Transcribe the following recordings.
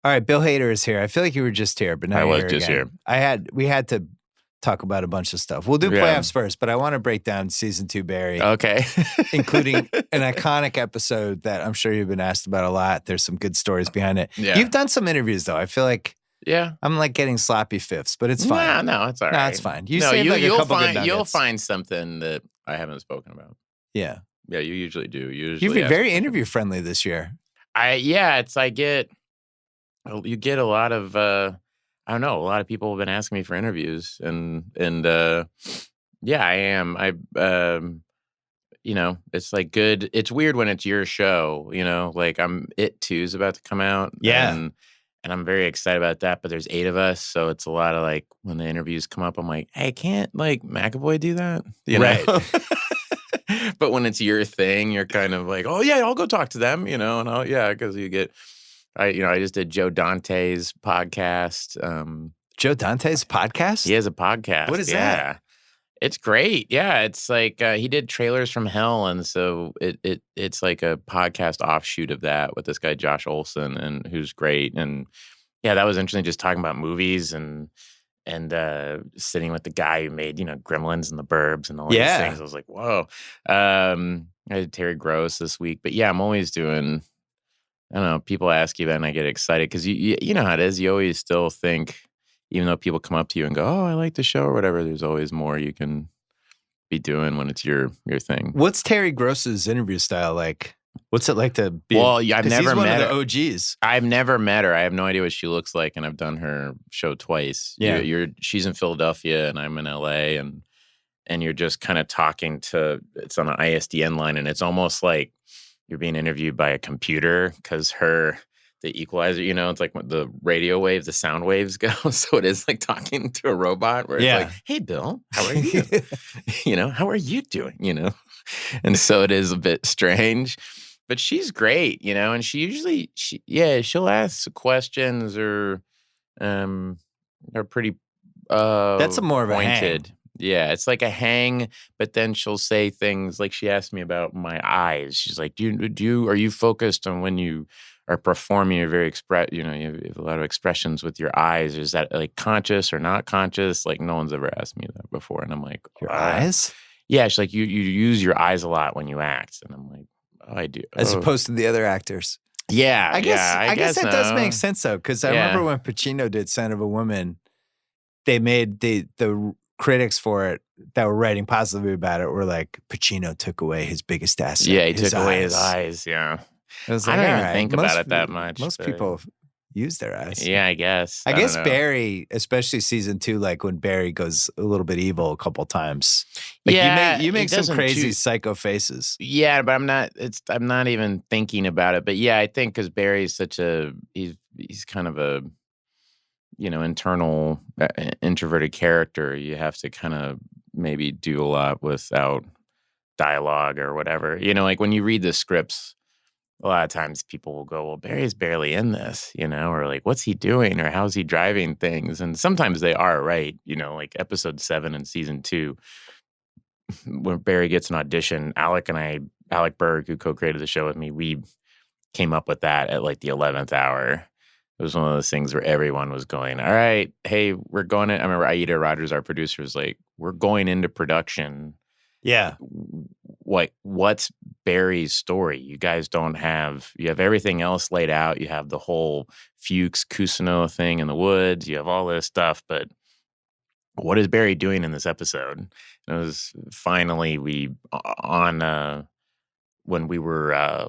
All right, Bill Hader is here. I feel like you were just here, but now I you're was here just again. here. We had to talk about a bunch of stuff. We'll do playoffs first, but I want to break down season 2 Barry. Okay. Including an iconic episode that I'm sure you've been asked about a lot. There's some good stories behind it. Yeah. You've done some interviews though. I feel like I'm like getting sloppy fifths, but it's fine. No, it's all right. No, it's fine. You saved like a couple good nuggets. You'll find something that I haven't spoken about. Yeah. Yeah, you usually do. You've been very interview friendly this year. You get a lot of I don't know, a lot of people have been asking me for interviews and yeah, I am. It's like good. It's weird when it's your show, like It 2 is about to come out. Yeah. And I'm very excited about that, but there's 8 of us, so it's a lot of like when the interviews come up, I'm like, hey, can't like McAvoy do that? Right. But when it's your thing, you're kind of like, oh yeah, I'll go talk to them, because you get I just did Joe Dante's podcast. Joe Dante's podcast? He has a podcast. What is that? It's great. Yeah, it's like he did Trailers from Hell, and so it's like a podcast offshoot of that with this guy Josh Olson, and who's great. And yeah, that was interesting. Just talking about movies and sitting with the guy who made Gremlins and The Burbs and all these things. I was like, whoa. I did Terry Gross this week, but yeah, I'm always doing. I don't know. People ask you that, and I get excited because you know how it is. You always still think. Even though people come up to you and go, oh, I like the show or whatever, there's always more you can be doing when it's your thing. What's Terry Gross's interview style like? What's it like to be? Well, I've never met her. One of the OGs. I've never met her. I have no idea what she looks like, and I've done her show twice. Yeah. She's in Philadelphia, and I'm in LA, and you're just kind of talking to, it's on an ISDN line, and it's almost like you're being interviewed by a computer because the equalizer, it's like the radio waves, the sound waves go. So it is like talking to a robot where it's like, hey, Bill, how are you? How are you doing? And so it is a bit strange, but she's great, and she usually, she'll ask questions or are pretty that's a more of a pointed. hang. Yeah, it's like a hang, but then she'll say things like she asked me about my eyes. She's like, are you focused on when you are performing, you're very you have a lot of expressions with your eyes. Is that like conscious or not conscious? Like no one's ever asked me that before. And I'm like, your eyes? Yeah. She's like, you use your eyes a lot when you act. And I'm like, oh, I do. As opposed to the other actors. Yeah. I guess that does make sense though. Cause I remember when Pacino did Son of a Woman, they made the critics for it that were writing positively about it were like, Pacino took away his biggest asset. Yeah. He took away his eyes. Yeah. I don't even think about it that much. Most people use their eyes. Yeah, I guess. I guess Barry, especially season 2, like when Barry goes a little bit evil a couple times. Like you make some crazy psycho faces. Yeah, but I'm not even thinking about it. But yeah, I think because Barry's he's kind of a internal introverted character. You have to kind of maybe do a lot without dialogue or whatever. Like when you read the scripts. A lot of times people will go, well, Barry's barely in this, or like, what's he doing? Or how's he driving things? And sometimes they are right. Like episode 7 in season 2, when Barry gets an audition, Alec Berg, who co-created the show with me, we came up with that at like the 11th hour. It was one of those things where everyone was going, all right, hey, we're going to, I remember Aida Rogers, our producer, was like, we're going into production. Yeah. What's Barry's story? You guys you have everything else laid out. You have the whole Fuchs Cousineau thing in the woods. You have all this stuff, but what is Barry doing in this episode? And it was finally when we were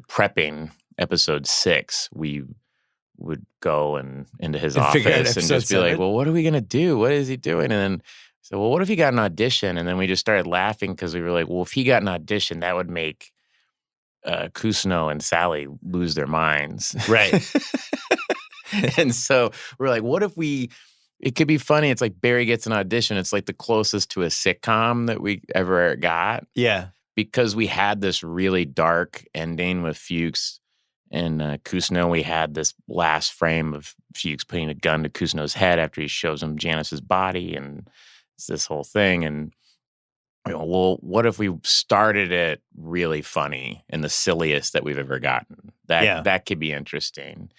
prepping episode 6, we would go into his office and just be like, well, what are we going to do? What is he doing? And then so, well, what if he got an audition? And then we just started laughing because we were like, well, if he got an audition, that would make Cousineau and Sally lose their minds. Right. And so we're like, what if it could be funny. It's like Barry gets an audition. It's like the closest to a sitcom that we ever got. Yeah. Because we had this really dark ending with Fuchs and Cousineau. We had this last frame of Fuchs putting a gun to Cousineau's head after he shows him Janice's body, and it's this whole thing. And well, what if we started it really funny and the silliest that we've ever gotten? That could be interesting.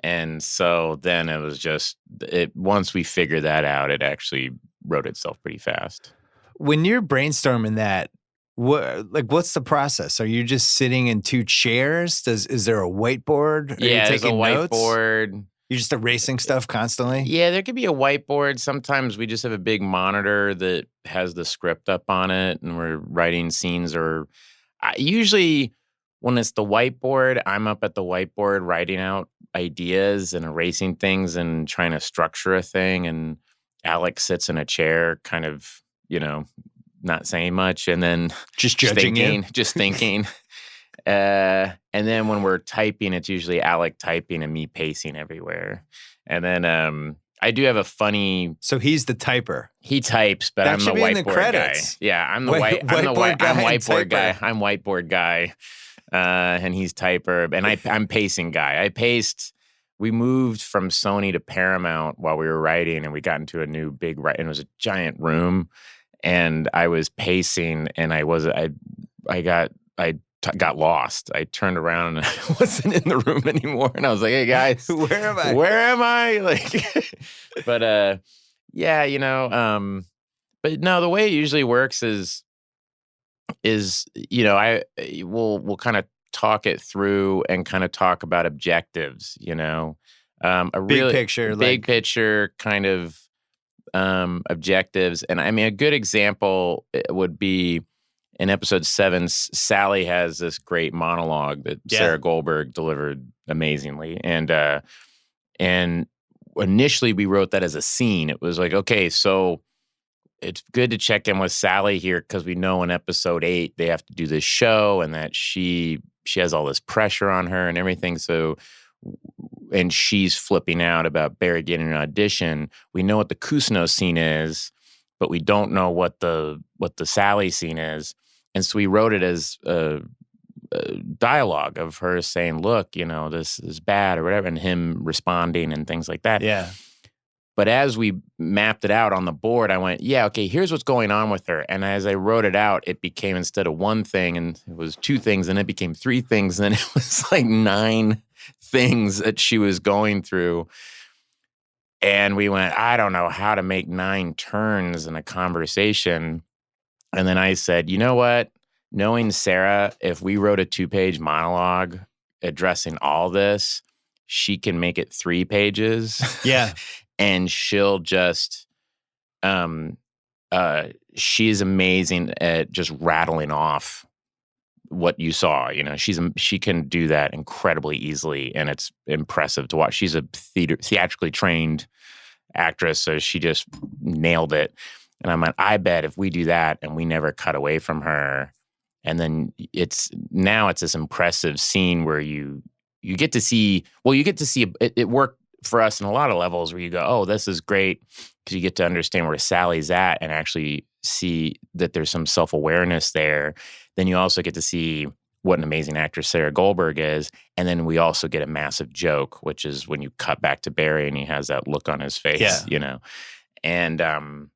And so then it was just once we figured that out, it actually wrote itself pretty fast. When you're brainstorming that, what's the process? Are you just sitting in two chairs? Is there a whiteboard? Are you taking there's a whiteboard. Notes? You're just erasing stuff constantly? Yeah, there could be a whiteboard. Sometimes we just have a big monitor that has the script up on it, and we're writing scenes. Or usually when it's the whiteboard, I'm up at the whiteboard writing out ideas and erasing things and trying to structure a thing. And Alex sits in a chair, kind of, not saying much, and then just judging just thinking. And then when we're typing, it's usually Alec typing and me pacing everywhere. And then I do have a funny. So he's the typer. He types, but I'm the whiteboard guy. Yeah, I'm the whiteboard guy. I'm whiteboard guy, and he's typer, and I'm pacing guy. We moved from Sony to Paramount while we were writing, and we got into a new big and it was a giant room, and I was pacing, and I got lost. I turned around and I wasn't in the room anymore. And I was like, hey guys, where am I? Where am I? But but no, the way it usually works is we'll kind of talk it through and kind of talk about objectives, a big picture kind of objectives. And I mean, a good example would be in episode 7, Sally has this great monologue that Sarah Goldberg delivered amazingly. And initially we wrote that as a scene. It was like, okay, so it's good to check in with Sally here because we know in episode 8 they have to do this show and that she has all this pressure on her and everything. So, and she's flipping out about Barry getting an audition. We know what the Kusno scene is, but we don't know what the Sally scene is. And so we wrote it as a dialogue of her saying, look, this is bad or whatever, and him responding and things like that. Yeah. But as we mapped it out on the board, I went, yeah, okay, here's what's going on with her. And as I wrote it out, it became, instead of one thing, and it was 2 things, and it became 3 things, and it was like 9 things that she was going through. And we went, I don't know how to make 9 turns in a conversation. And then I said, you know what? Knowing Sarah, if we wrote a 2-page monologue addressing all this, she can make it 3 pages. Yeah. And she'll just, she's amazing at just rattling off what you saw. She can do that incredibly easily, and it's impressive to watch. She's a theatrically trained actress, so she just nailed it. And I'm like, I bet if we do that and we never cut away from her, and then it's this impressive scene where you get to see, it worked for us in a lot of levels where you go, oh, this is great, because you get to understand where Sally's at and actually see that there's some self-awareness there. Then you also get to see what an amazing actress Sarah Goldberg is. And then we also get a massive joke, which is when you cut back to Barry and he has that look on his face, And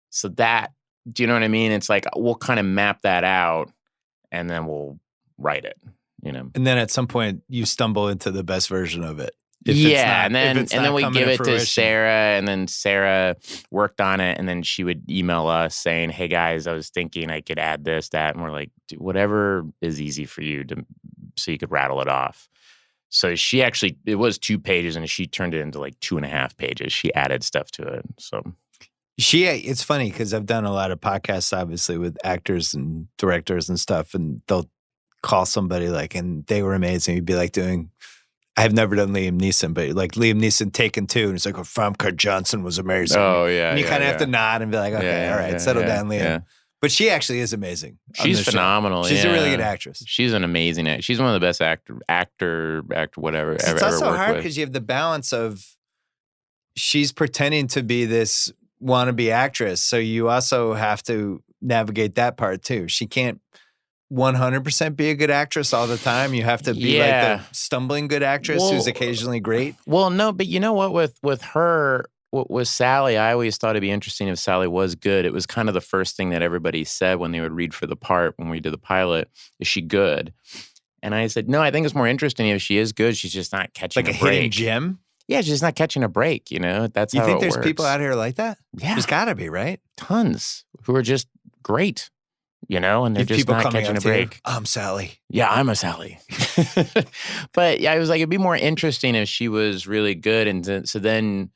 so that, do you know what I mean? It's like, we'll kind of map that out and then we'll write it, And then at some point you stumble into the best version of it. And then we give it to Sarah, and then Sarah worked on it, and then she would email us saying, hey guys, I was thinking I could add this, that, and we're like, whatever is easy for you so you could rattle it off. So it was 2 pages, and she turned it into like 2.5 pages. She added stuff to it. So it's funny because I've done a lot of podcasts, obviously, with actors and directors and stuff, and they'll call somebody and they were amazing. You'd be like I've never done Liam Neeson, but like Liam Neeson Taken 2, and it's like, Famke Johnson was amazing. Oh, yeah. And you kind of have to nod and be like, okay, all right, settle down, Liam. Yeah. But she actually is amazing. She's phenomenal. She's a really good actress. She's an amazing actor. She's one of the best actor, whatever. It's also hard because you have the balance of she's pretending to be this wannabe actress, so you also have to navigate that part too. She can't 100% be a good actress all the time. You have to be like the stumbling good actress who's occasionally great. Well, no, but you know what? With her, with Sally, I always thought it'd be interesting if Sally was good. It was kind of the first thing that everybody said when they would read for the part when we did the pilot. Is she good? And I said, no, I think it's more interesting if she is good. She's just not catching like a break. Hidden gem? Yeah, she's just not catching a break, you know? That's you how think it there's works. people out here like that? Yeah. There's got to be, right? Tons who are just great, you know? And they're just not catching a break. I'm Sally. Yeah, I'm a Sally. But yeah, I was like, it'd be more interesting if she was really good. And so then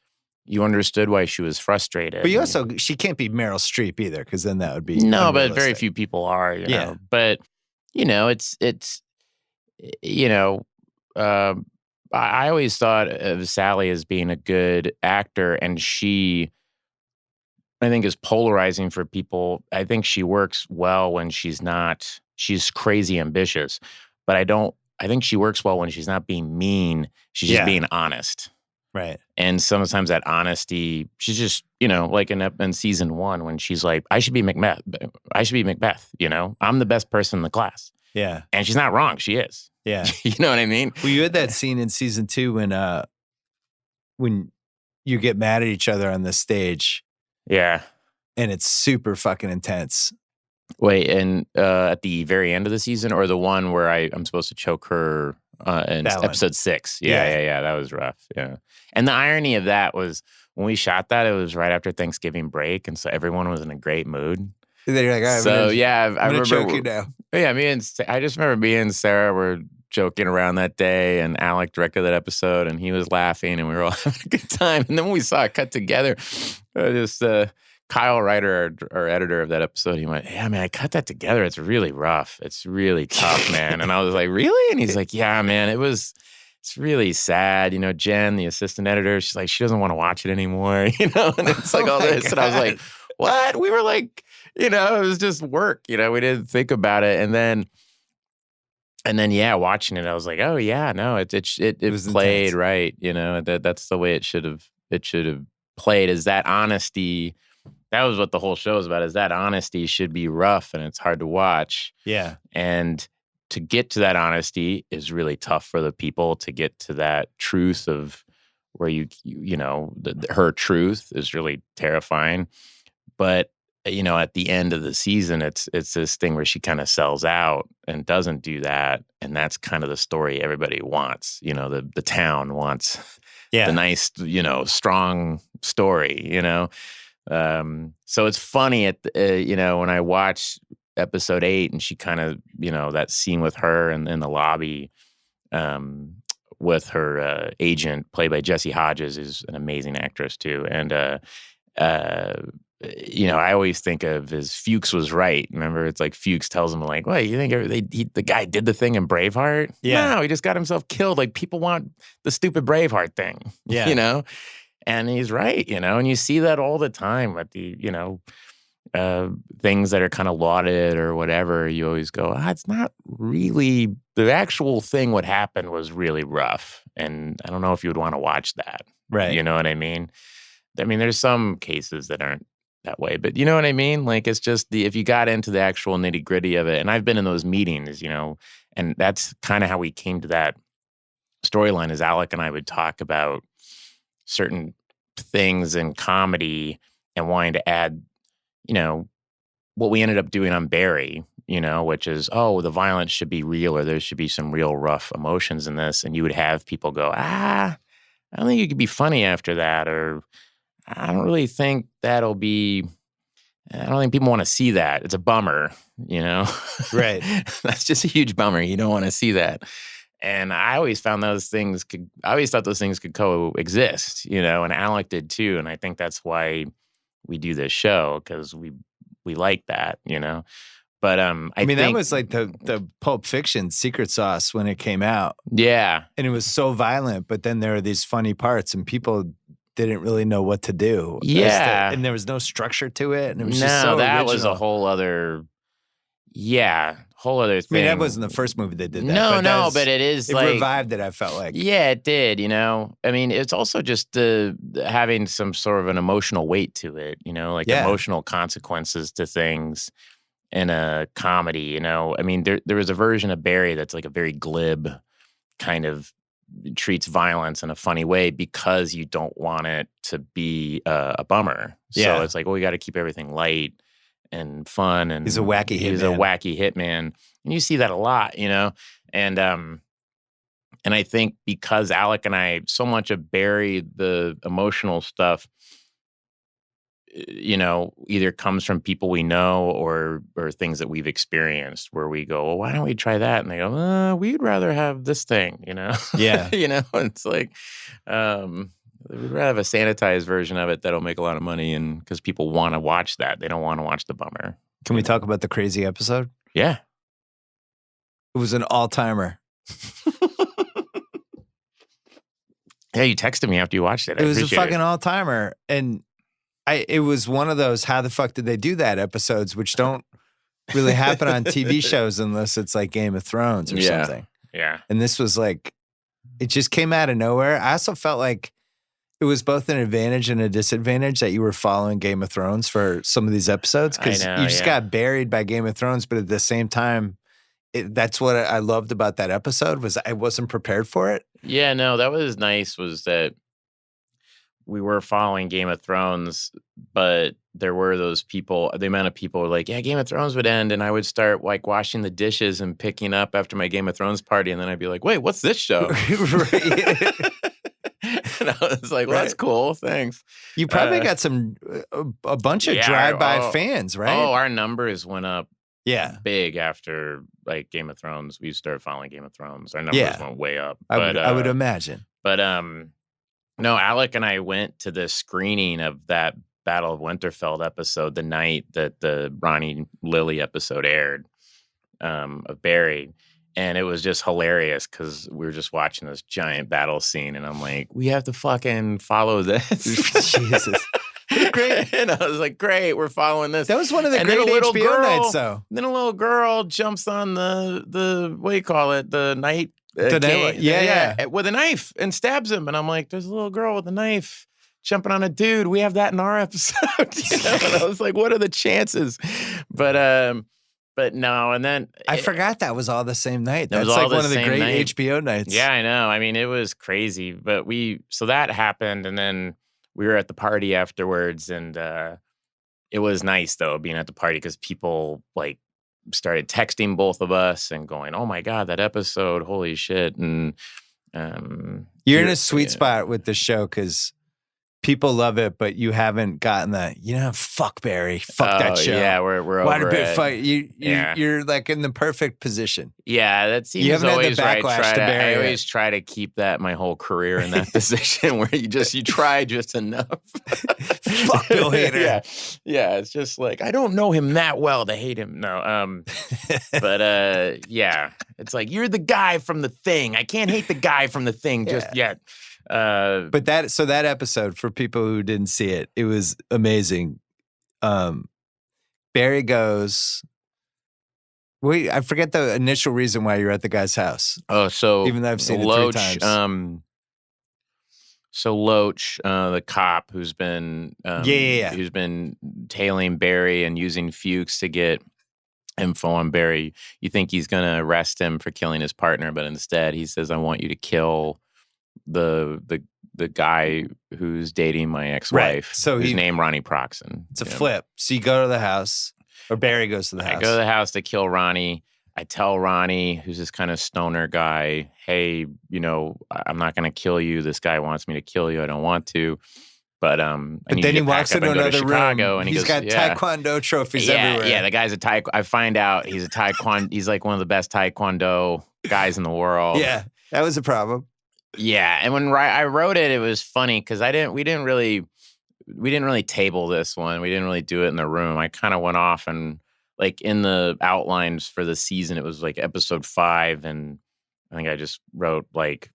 you understood why she was frustrated. But you also, she can't be Meryl Streep either, because then that would be no, but very few people are, you know. But, you know, it's you know, I always thought of Sally as being a good actor, and she, I think, is polarizing for people. I think she works well when she's crazy ambitious, but I think she works well when she's not being mean. She's just being honest. Right. And sometimes that honesty, she's just, you know, like in season 1 when she's like, I should be Macbeth. You know, I'm the best person in the class. Yeah. And she's not wrong. She is. Yeah. You know what I mean? Well, you had that scene in season 2 when you get mad at each other on the stage. Yeah. And it's super fucking intense. Wait, and at the very end of the season, or the one where I'm supposed to choke her in episode 6? Yeah. That was rough. Yeah. And the irony of that was when we shot that, it was right after Thanksgiving break. And so everyone was in a great mood. And then you're like, all right, I'm gonna choke you now. Yeah, I just remember me and Sarah were joking around that day, and Alec directed that episode, and he was laughing, and we were all having a good time. And then when we saw it cut together, Kyle Ryder, our editor of that episode, he went, yeah, man, I cut that together. It's really rough. It's really tough, man. And I was like, really? And he's like, yeah, man, it's really sad. You know, Jen, the assistant editor, she's like, she doesn't want to watch it anymore, you know? And it's like all this. God. And I was like, what? We were like, you know, it was just work. You know, we didn't think about it. And then, yeah, watching it, I was like, oh yeah, no, it played intense. Right. You know, that's the way it should have played, is that honesty. That was what the whole show is about, is that honesty should be rough and it's hard to watch. Yeah. And to get to that honesty is really tough for the people to get to that truth of where you know, her truth is really terrifying. But, you know, at the end of the season, it's this thing where she kind of sells out and doesn't do that. And that's kind of the story everybody wants. You know, the town wants the nice, you know, strong story, you know. So it's funny you know, when I watch episode 8 and she kind of, you know, that scene with her in the lobby with her agent, played by Jessie Hodges, is an amazing actress too. And, you know, I always think of as Fuchs was right. Remember, it's like Fuchs tells him, like, "What, you think the guy did the thing in Braveheart? Yeah. No, he just got himself killed. Like, people want the stupid Braveheart thing." Yeah. You know? And he's right, you know? And you see that all the time at the, you know, things that are kind of lauded or whatever. You always go, it's not really, the actual thing what happened was really rough. And I don't know if you would want to watch that. Right. You know what I mean? There's some cases that aren't that way, but you know what I mean? Like, it's just if you got into the actual nitty gritty of it, and I've been in those meetings, you know, and that's kind of how we came to that storyline, is Alec and I would talk about certain things in comedy and wanting to add, you know, what we ended up doing on Barry, you know, which is, the violence should be real, or there should be some real rough emotions in this. And you would have people go, I don't think you could be funny after that, or I don't really think that'll be, I don't think people want to see that. It's a bummer, you know? Right. That's just a huge bummer. You don't want to see that. And I always found I always thought those things could coexist, you know, and Alec did too. And I think that's why we do this show, because we like that, you know? But I mean, that was like the Pulp Fiction secret sauce when it came out. Yeah. And it was so violent, but then there are these funny parts and people didn't really know what to do. Yeah. And there was no structure to it. And it was just so that original. Was a whole other thing. I mean, that wasn't the first movie that did that. But it is, it like, revived it, I felt like. Yeah, it did, you know? I mean, it's also just having some sort of an emotional weight to it, you know? Like emotional consequences to things in a comedy, you know? I mean, there was a version of Barry that's like a very glib kind of treats violence in a funny way because you don't want it to be a bummer. So it's like, we got to keep everything light. fun, and he's a wacky hitman, and you see that a lot, and I think because Alec and I, so much of Barry, the emotional stuff, either comes from people we know or things that we've experienced, where we go, well, why don't we try that? And they go, we'd rather have this thing, Yeah. It's like, we'd rather have a sanitized version of it that'll make a lot of money, and because people want to watch that. They don't want to watch the bummer. Can we talk about the crazy episode? Yeah. It was an all-timer. Yeah, you texted me after you watched it. It was a fucking all-timer. And it was one of those, how the fuck did they do that episodes, which don't really happen on TV shows unless it's like Game of Thrones or something. Yeah. And this was like, it just came out of nowhere. I also felt like it was both an advantage and a disadvantage that you were following Game of Thrones for some of these episodes, because you just got buried by Game of Thrones. But at the same time, that's what I loved about that episode, was I wasn't prepared for it. Yeah, no, that was nice, was that we were following Game of Thrones, but there were those people, the amount of people were like, yeah, Game of Thrones would end, and I would start like washing the dishes and picking up after my Game of Thrones party, and then I'd be like, wait, what's this show? And I was like, well, that's cool, thanks. You probably got a bunch of drive-by fans, right? Oh, our numbers went up big after like Game of Thrones. We started following Game of Thrones. Our numbers went way up. I would imagine. But no, Alec and I went to the screening of that Battle of Winterfell episode the night that the Ronnie Lily episode aired, of Barry. And it was just hilarious because we were just watching this giant battle scene, and I'm like, we have to fucking follow this. Jesus. Great. And I was like, great, we're following this. That was one of the great HBO nights, though. Then a little girl jumps on the what do you call it? The night with a knife and stabs him. And I'm like, there's a little girl with a knife jumping on a dude. We have that in our episode. And I was like, what are the chances? But no, and then I forgot that was all the same night. That's like one of the great HBO nights. Yeah, I know. I mean, it was crazy. But so that happened, and then we were at the party afterwards, and it was nice though being at the party, because people like started texting both of us and going, "Oh my God, that episode! Holy shit!" And you're in a sweet spot with the show, because people love it, but you haven't gotten that. Fuck Barry, fuck that show. Yeah, we're over it. Fight. You're like in the perfect position. Yeah, that seems you haven't always had the right. Backlash to Barry. I always try to keep that my whole career in that position, where you try just enough. Fuck Bill Hader. Yeah. It's just like, I don't know him that well to hate him. No, but yeah, it's like, you're the guy from The Thing. I can't hate the guy from The Thing just yet. But that episode, for people who didn't see it, it was amazing. Barry goes, wait, I forget the initial reason why you're at the guy's house. Oh, so even though I've seen it 3 times. So Loach, the cop who's been who's been tailing Barry and using Fuchs to get info on Barry, you think he's gonna arrest him for killing his partner, but instead he says, I want you to kill the guy who's dating my ex-wife. Right. So his name Ronnie Proxon. It's a flip. So you go to the house, or Barry goes to the house. I go to the house to kill Ronnie. I tell Ronnie, who's this kind of stoner guy, hey, I'm not going to kill you. This guy wants me to kill you. I don't want to. But then he walks into another room, and he's got Taekwondo trophies everywhere. Yeah, the guy's a Taekwondo. I find out he's a Taekwondo. He's like one of the best Taekwondo guys in the world. Yeah, that was a problem. Yeah, and when I wrote it, it was funny because we didn't really table this one. We didn't really do it in the room. I kind of went off, and like in the outlines for the season, it was like episode 5, and I think I just wrote like,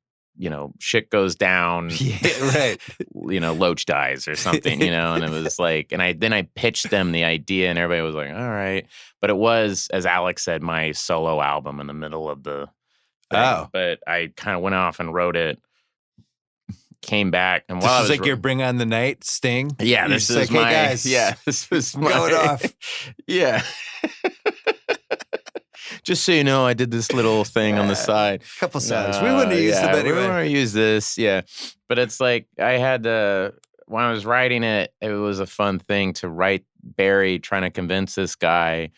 shit goes down. Yeah, right. Loach dies or something, and it was like, and I pitched them the idea, and everybody was like, all right. But it was, as Alex said, my solo album in the middle of the thing. Oh. But I kind of went off and wrote it, came back, and while I was like your Bring On the Night sting. Yeah, this is like, my, hey guys, this was my, going off. Yeah. Just so you know, I did this little thing on the side. A couple songs. We wouldn't have used them anyway. We wouldn't have used this, But it's like, I had to, when I was writing it, it was a fun thing to write Barry trying to convince this guy,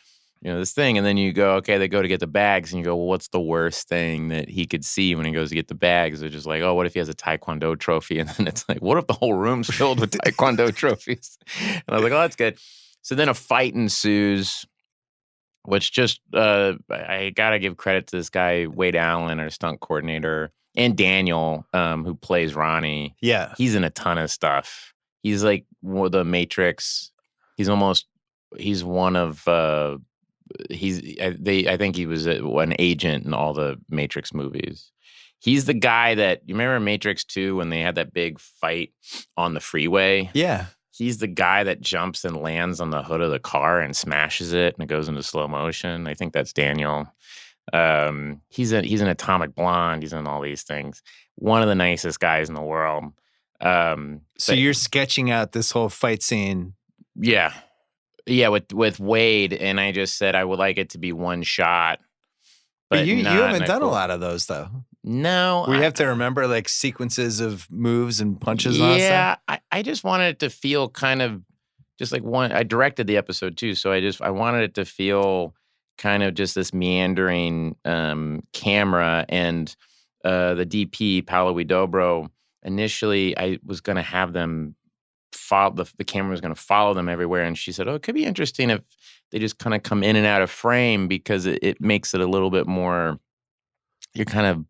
this thing. And then you go, okay, they go to get the bags, and you go, well, what's the worst thing that he could see when he goes to get the bags? They're just like, oh, what if he has a Taekwondo trophy? And then it's like, what if the whole room's filled with Taekwondo trophies? And I was like, oh, that's good. So then a fight ensues, which just, I got to give credit to this guy, Wade Allen, our stunt coordinator, and Daniel, who plays Ronnie. Yeah. He's in a ton of stuff. He's like the Matrix. He's one of, I think he was an agent in all the Matrix movies. He's the guy that, you remember Matrix 2 when they had that big fight on the freeway? Yeah. He's the guy that jumps and lands on the hood of the car and smashes it, and it goes into slow motion. I think that's Daniel. He's an Atomic Blonde. He's in all these things. One of the nicest guys in the world. So you're sketching out this whole fight scene. Yeah. Yeah, with Wade, and I just said I would like it to be one shot. But you haven't done a lot of those, though. No. We have to remember like sequences of moves and punches and all that stuff. I just wanted it to feel kind of just like one. I directed the episode too, so I wanted it to feel kind of just this meandering camera. And the DP, Paolo Widobro, initially I was going to have them follow, the camera was going to follow them everywhere. And she said, oh, it could be interesting if they just kind of come in and out of frame, because it makes it a little bit more, you're kind of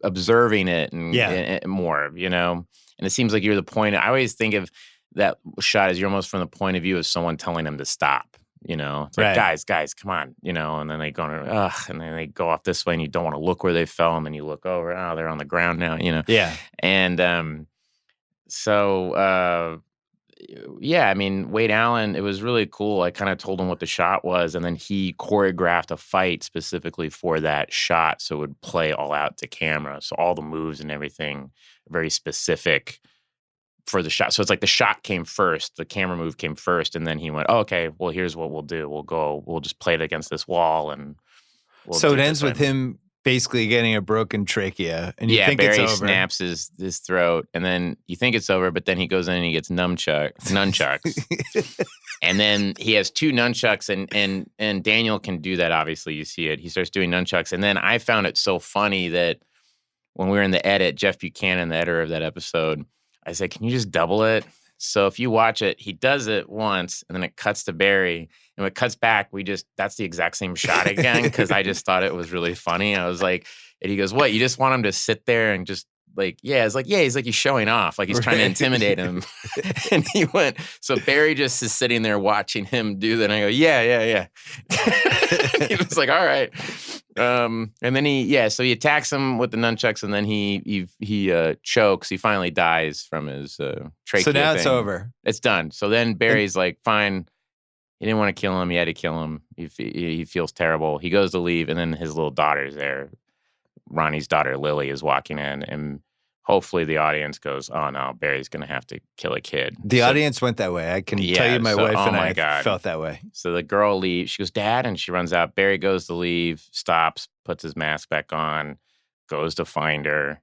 observing it and more, and it seems like you're the point. I always think of that shot as you're almost from the point of view of someone telling them to stop, it's like, guys, come on, and then they go, and then they go off this way, and you don't want to look where they fell, and then you look over, they're on the ground now, Yeah. And so yeah, I mean, Wade Allen, it was really cool. I kind of told him what the shot was, and then he choreographed a fight specifically for that shot, so it would play all out to camera. So all the moves and everything very specific for the shot. So it's like the shot came first, the camera move came first, and then he went, oh, okay, well, here's what we'll do. We'll just play it against this wall, and so it ends with him basically getting a broken trachea, and you think Barry it's over. Snaps his throat, and then you think it's over, but then he goes in and he gets nunchucks, and then he has two nunchucks, and Daniel can do that. Obviously, you see it. He starts doing nunchucks, and then I found it so funny that when we were in the edit, Jeff Buchanan, the editor of that episode, I said, "Can you just double it?" So if you watch it, he does it once, and then it cuts to Barry. And when it cuts back, that's the exact same shot again, because I just thought it was really funny. I was like, and he goes, what, you just want him to sit there and just like, he's like, he's showing off, like he's trying to intimidate him. And he went, so Barry just is sitting there watching him do that. And I go, yeah. He was like, all right. And then so he attacks him with the nunchucks, and then he chokes. He finally dies from his trachea. So now thing. It's over. It's done. So then Barry's like, fine. He didn't want to kill him. He had to kill him. He feels terrible. He goes to leave, and then his little daughter's there. Ronnie's daughter, Lily, is walking in, and hopefully the audience goes, oh, no, Barry's going to have to kill a kid. The audience went that way. I can tell you my wife and I felt that way. So the girl leaves. She goes, Dad, and she runs out. Barry goes to leave, stops, puts his mask back on, goes to find her.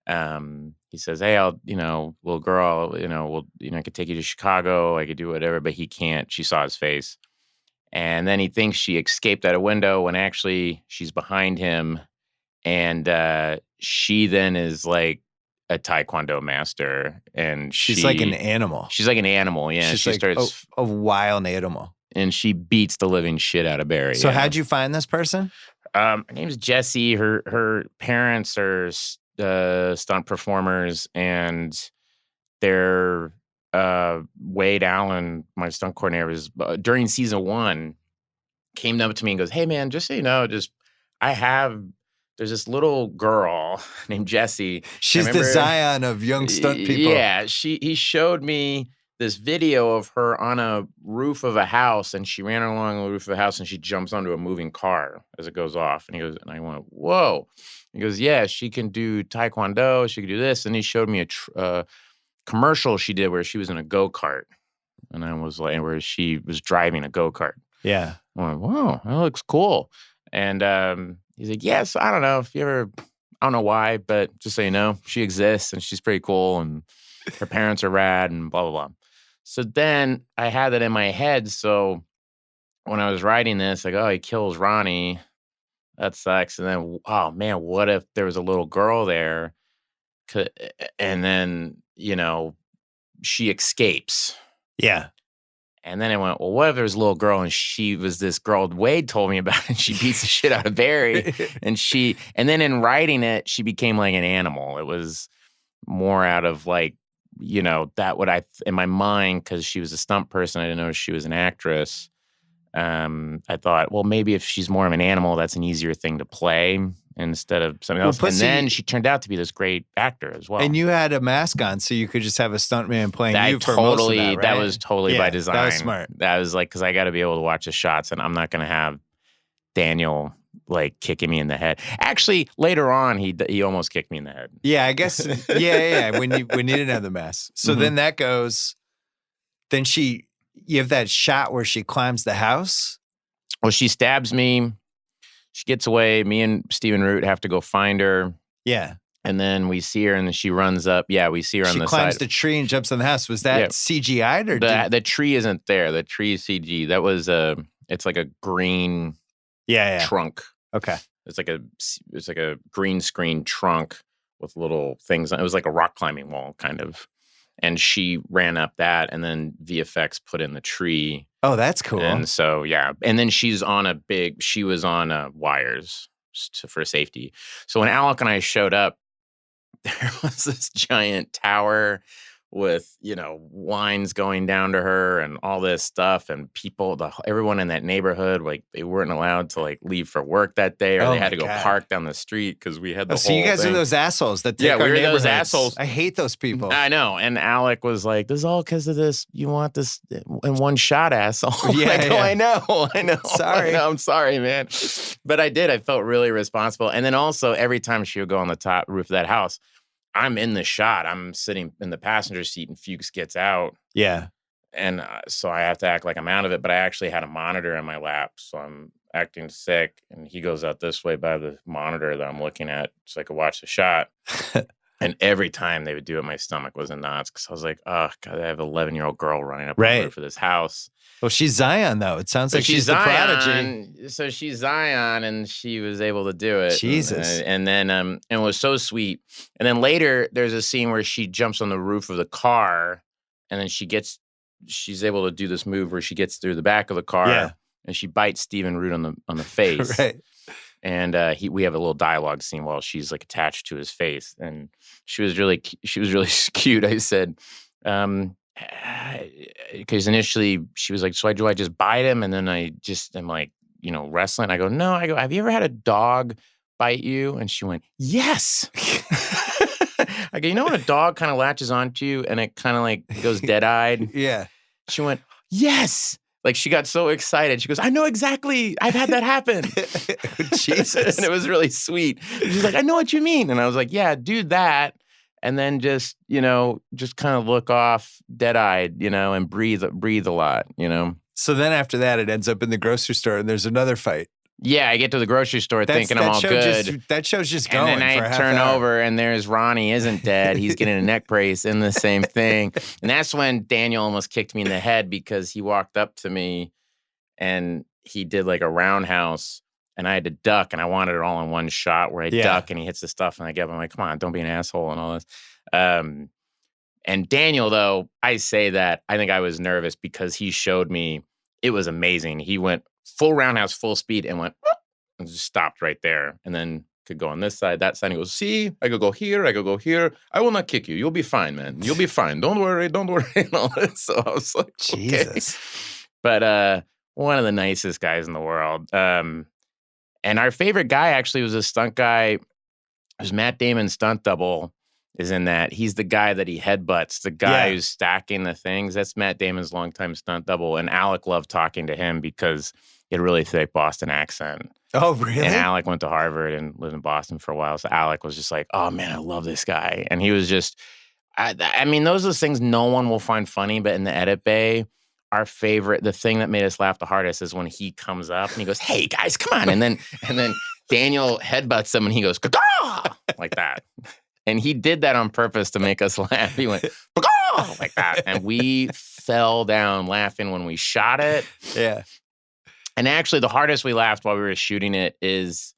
He says, hey, little girl, I could take you to Chicago. I could do whatever, but he can't. She saw his face. And then he thinks she escaped out a window when actually she's behind him. And she then is like a Taekwondo master. And she's like an animal. She's like an animal, yeah. She starts a wild animal. And she beats the living shit out of Barry. So how'd you find this person? Her name's Jessie. Her parents are stunt performers, and they're Wade Allen, my stunt coordinator, was during season 1, came up to me and goes, hey man, just so you know, there's this little girl named Jessie. She's the Zion of young stunt people. Yeah, he showed me this video of her on a roof of a house, and she ran along the roof of a house, and she jumps onto a moving car as it goes off. And he goes, and I went, whoa. He goes, yeah, she can do Taekwondo. She can do this. And he showed me a commercial she did where she was in a go-kart. And I was like, where she was driving a go-kart. Yeah. I went, wow, that looks cool. And he's like, yes, I don't know if you ever, I don't know why, but just so you know, she exists and she's pretty cool. And her parents are rad and blah, blah, blah. So then I had that in my head. So when I was writing this, like, oh, he kills Ronnie. That sucks. And then, oh man, what if there was a little girl there? And then, she escapes. Yeah. And then I went, well, what if there's a little girl and she was this girl Wade told me about and she beats the shit out of Barry. and then in writing it, she became like an animal. It was more out of like, that what in my mind, because she was a stunt person, I didn't know she was an actress. I thought, well, maybe if she's more of an animal, that's an easier thing to play instead of something else. And then she turned out to be this great actor as well. And you had a mask on, so you could just have a stuntman playing you for most of that, right? That was totally by design. That was smart. That was like, because I got to be able to watch the shots, and I'm not going to have Daniel like kicking me in the head. Actually, later on, he almost kicked me in the head. Yeah, I guess. Yeah. When you didn't have the mask, so then that goes. Then you have that shot where she climbs the house. Well, she stabs me. She gets away. Me and Stephen Root have to go find her. Yeah. And then we see her, and then she runs up. Yeah, we see her on the side. She climbs the tree and jumps on the house. Was that CGI'd or the tree isn't there? The tree is CG. That was it's like a green trunk. Okay. It's like a green screen trunk with little things. It was like a rock climbing wall, kind of. And she ran up that, and then VFX put in the tree. Oh, that's cool. And so, yeah. And then she was on wires for safety. So when Alec and I showed up, there was this giant tower with, lines going down to her and all this stuff. And everyone in that neighborhood, like, they weren't allowed to, like, leave for work that day, or they had to go park down the street because we had the whole So you guys thing. are those assholes that take our we were neighborhoods. those assholes. I hate those people. I know. And Alec was like, this is all because of this. You want this in one shot, asshole. Yeah, I know. Sorry. I'm sorry, man. But I did. I felt really responsible. And then also, every time she would go on the top roof of that house, I'm in the shot. I'm sitting in the passenger seat, and Fuchs gets out. Yeah. And so I have to act like I'm out of it. But I actually had a monitor in my lap. So I'm acting sick. And he goes out this way by the monitor that I'm looking at so I could watch the shot. And every time they would do it, my stomach was in knots because I was like, oh, God, I have an 11-year-old girl running up on the roof of this house. Well, she's Zion, though. It sounds like she's the prodigy. So she's Zion, and she was able to do it. Jesus. And then, and it was so sweet. And then later, there's a scene where she jumps on the roof of the car, and then she's able to do this move where she gets through the back of the car, and she bites Stephen Root on the face. Right. And we have a little dialogue scene while she's like attached to his face, and she was really cute. I said, because initially she was like, so do I just bite him? And then I just am like, wrestling. I go, no. I go, have you ever had a dog bite you? And she went, yes. I go, when a dog kind of latches onto you and it kind of like goes dead-eyed? Yeah. She went, yes. Like, she got so excited. She goes, I know exactly. I've had that happen. Jesus. And it was really sweet. She's like, I know what you mean. And I was like, yeah, do that. And then just kind of look off dead-eyed, and breathe a lot, So then after that, it ends up in the grocery store, and there's another fight. Yeah, I get to the grocery store thinking I'm all good. That show's just going. And then I turn over, and there's Ronnie isn't dead. He's getting a neck brace in the same thing. And that's when Daniel almost kicked me in the head because he walked up to me, and he did like a roundhouse, and I had to duck, and I wanted it all in one shot where I duck, and he hits the stuff, and I get up. I'm like, come on, don't be an asshole and all this. And Daniel, though, I say that, I think I was nervous because he showed me it was amazing. He went full roundhouse, full speed, and went and just stopped right there. And then could go on this side, that side. And he goes, see, I could go here, I could go here. I will not kick you. You'll be fine, man. You'll be fine. Don't worry. And all this. So I was like, Jesus. Okay. But one of the nicest guys in the world. And our favorite guy actually was a stunt guy. It was Matt Damon's stunt double is in that. He's the guy that he headbutts, the guy who's stacking the things. That's Matt Damon's longtime stunt double. And Alec loved talking to him because he had a really thick Boston accent. Oh, really? And Alec went to Harvard and lived in Boston for a while. So Alec was just like, oh, man, I love this guy. And he was just, I mean, those are those things no one will find funny. But in the edit bay, our favorite, the thing that made us laugh the hardest is when he comes up and he goes, hey, guys, come on. And then Daniel headbutts him and he goes, caw, like that. And he did that on purpose to make us laugh. He went, like that. And we fell down laughing when we shot it. Yeah. And actually, the hardest we laughed while we were shooting it is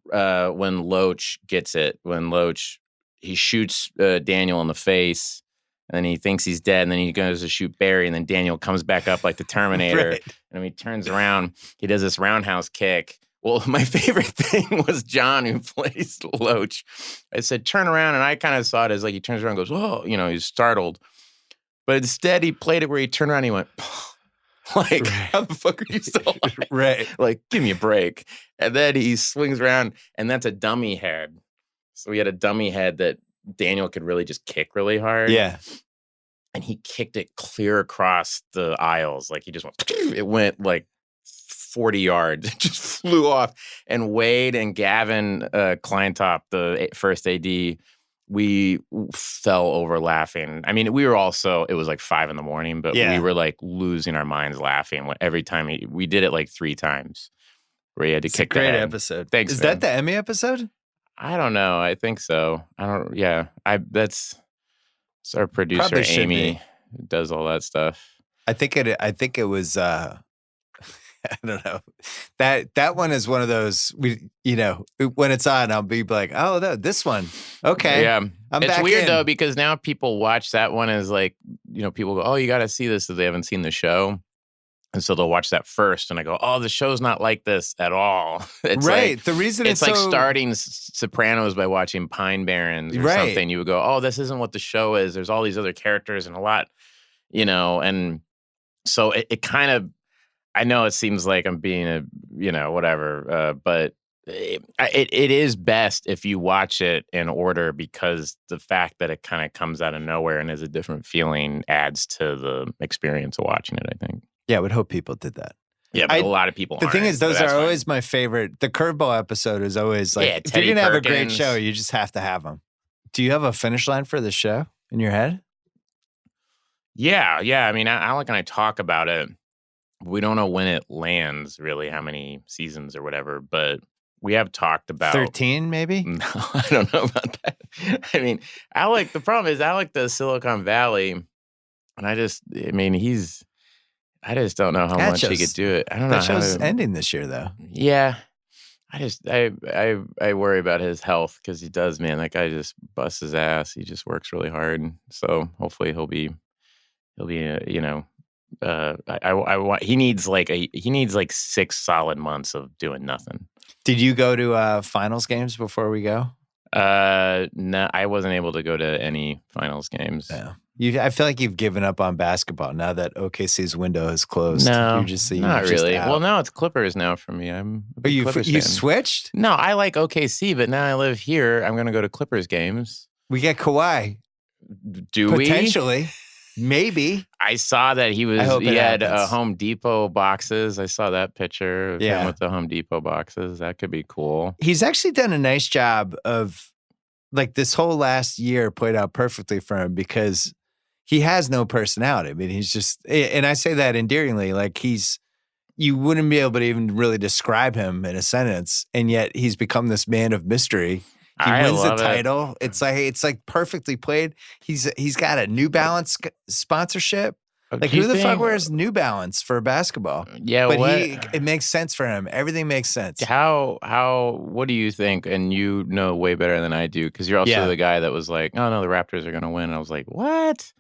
when Loach gets it. When Loach, he shoots Daniel in the face, and then he thinks he's dead, and then he goes to shoot Barry, and then Daniel comes back up like the Terminator. Right. And when he turns around, he does this roundhouse kick. Well, my favorite thing was John, who plays Loach. I said, turn around, and I kind of saw it as like he turns around and goes, whoa, he's startled. But instead, he played it where he turned around and he went, like, how the fuck are you still alive? Right. Like, give me a break. And then he swings around, and that's a dummy head. So we had a dummy head that Daniel could really just kick really hard. Yeah. And he kicked it clear across the aisles. Like, he just went, it went like 40 yards. It just flew off. And Wade and Gavin Kleintop, the first AD, we fell over laughing. I mean, we were also, it was like 5 a.m, but we were like losing our minds laughing every time we did it like 3 times where he had to kick the head. Great episode. Thanks, Is man. that the Emmy episode? I don't know. I think so. That's our producer, Probably should Amy, be. who does all that stuff. I think it was I don't know. That one is one of those when it's on, I'll be like, oh, this one. Okay. Yeah. I'm it's back weird in. though, because now people watch that one as like, people go, oh, you got to see this if they haven't seen the show. And so they'll watch that first, and I go, oh, the show's not like this at all. It's right. Like, the reason it's like starting Sopranos by watching Pine Barrens or something. You would go, oh, this isn't what the show is. There's all these other characters and a lot, and so it kind of, I know it seems like I'm being whatever, but it is best if you watch it in order, because the fact that it kind of comes out of nowhere and is a different feeling adds to the experience of watching it, I think. Yeah, I would hope people did that. Yeah, but a lot of people The aren't, thing is, those so are that's fine. always my favorite. The curveball episode is always like, if Teddy you're going to have a great Perkins. show, you just have to have them. Do you have a finish line for the show in your head? Yeah. I mean, Alec and I talk about it. We don't know when it lands, really, how many seasons or whatever, but we have talked about 13, maybe? No, I don't know about that. I mean, Alec, the problem is Alec does Silicon Valley, and I just don't know how much he could do it. I don't know. That show's ending this year, though. Yeah. I worry about his health, because he does, man. That guy just busts his ass. He just works really hard. So hopefully he'll be he needs like 6 solid months of doing nothing. Did you go to finals games before we go? No, I wasn't able to go to any finals games. Yeah. I feel like you've given up on basketball now that OKC's window is closed. No, you're not just really. out. Well, now it's Clippers now for me. I'm a big you Clippers fan. switched? No, I like OKC, but now I live here. I'm going to go to Clippers games. We get Kawhi. Do we? Potentially. Maybe. I saw that he had Home Depot boxes. I saw that picture of him with the Home Depot boxes. That could be cool. He's actually done a nice job of, like, this whole last year played out perfectly for him, because he has no personality. I mean, he's just, and I say that endearingly, like you wouldn't be able to even really describe him in a sentence, and yet he's become this man of mystery. He wins the title. It's like perfectly played. He's got a New Balance sponsorship. Like, who the fuck wears New Balance for basketball? Yeah, but it makes sense for him. Everything makes sense. What do you think? And you know way better than I do, because you're also the guy that was like, oh no, the Raptors are going to win. And I was like, what?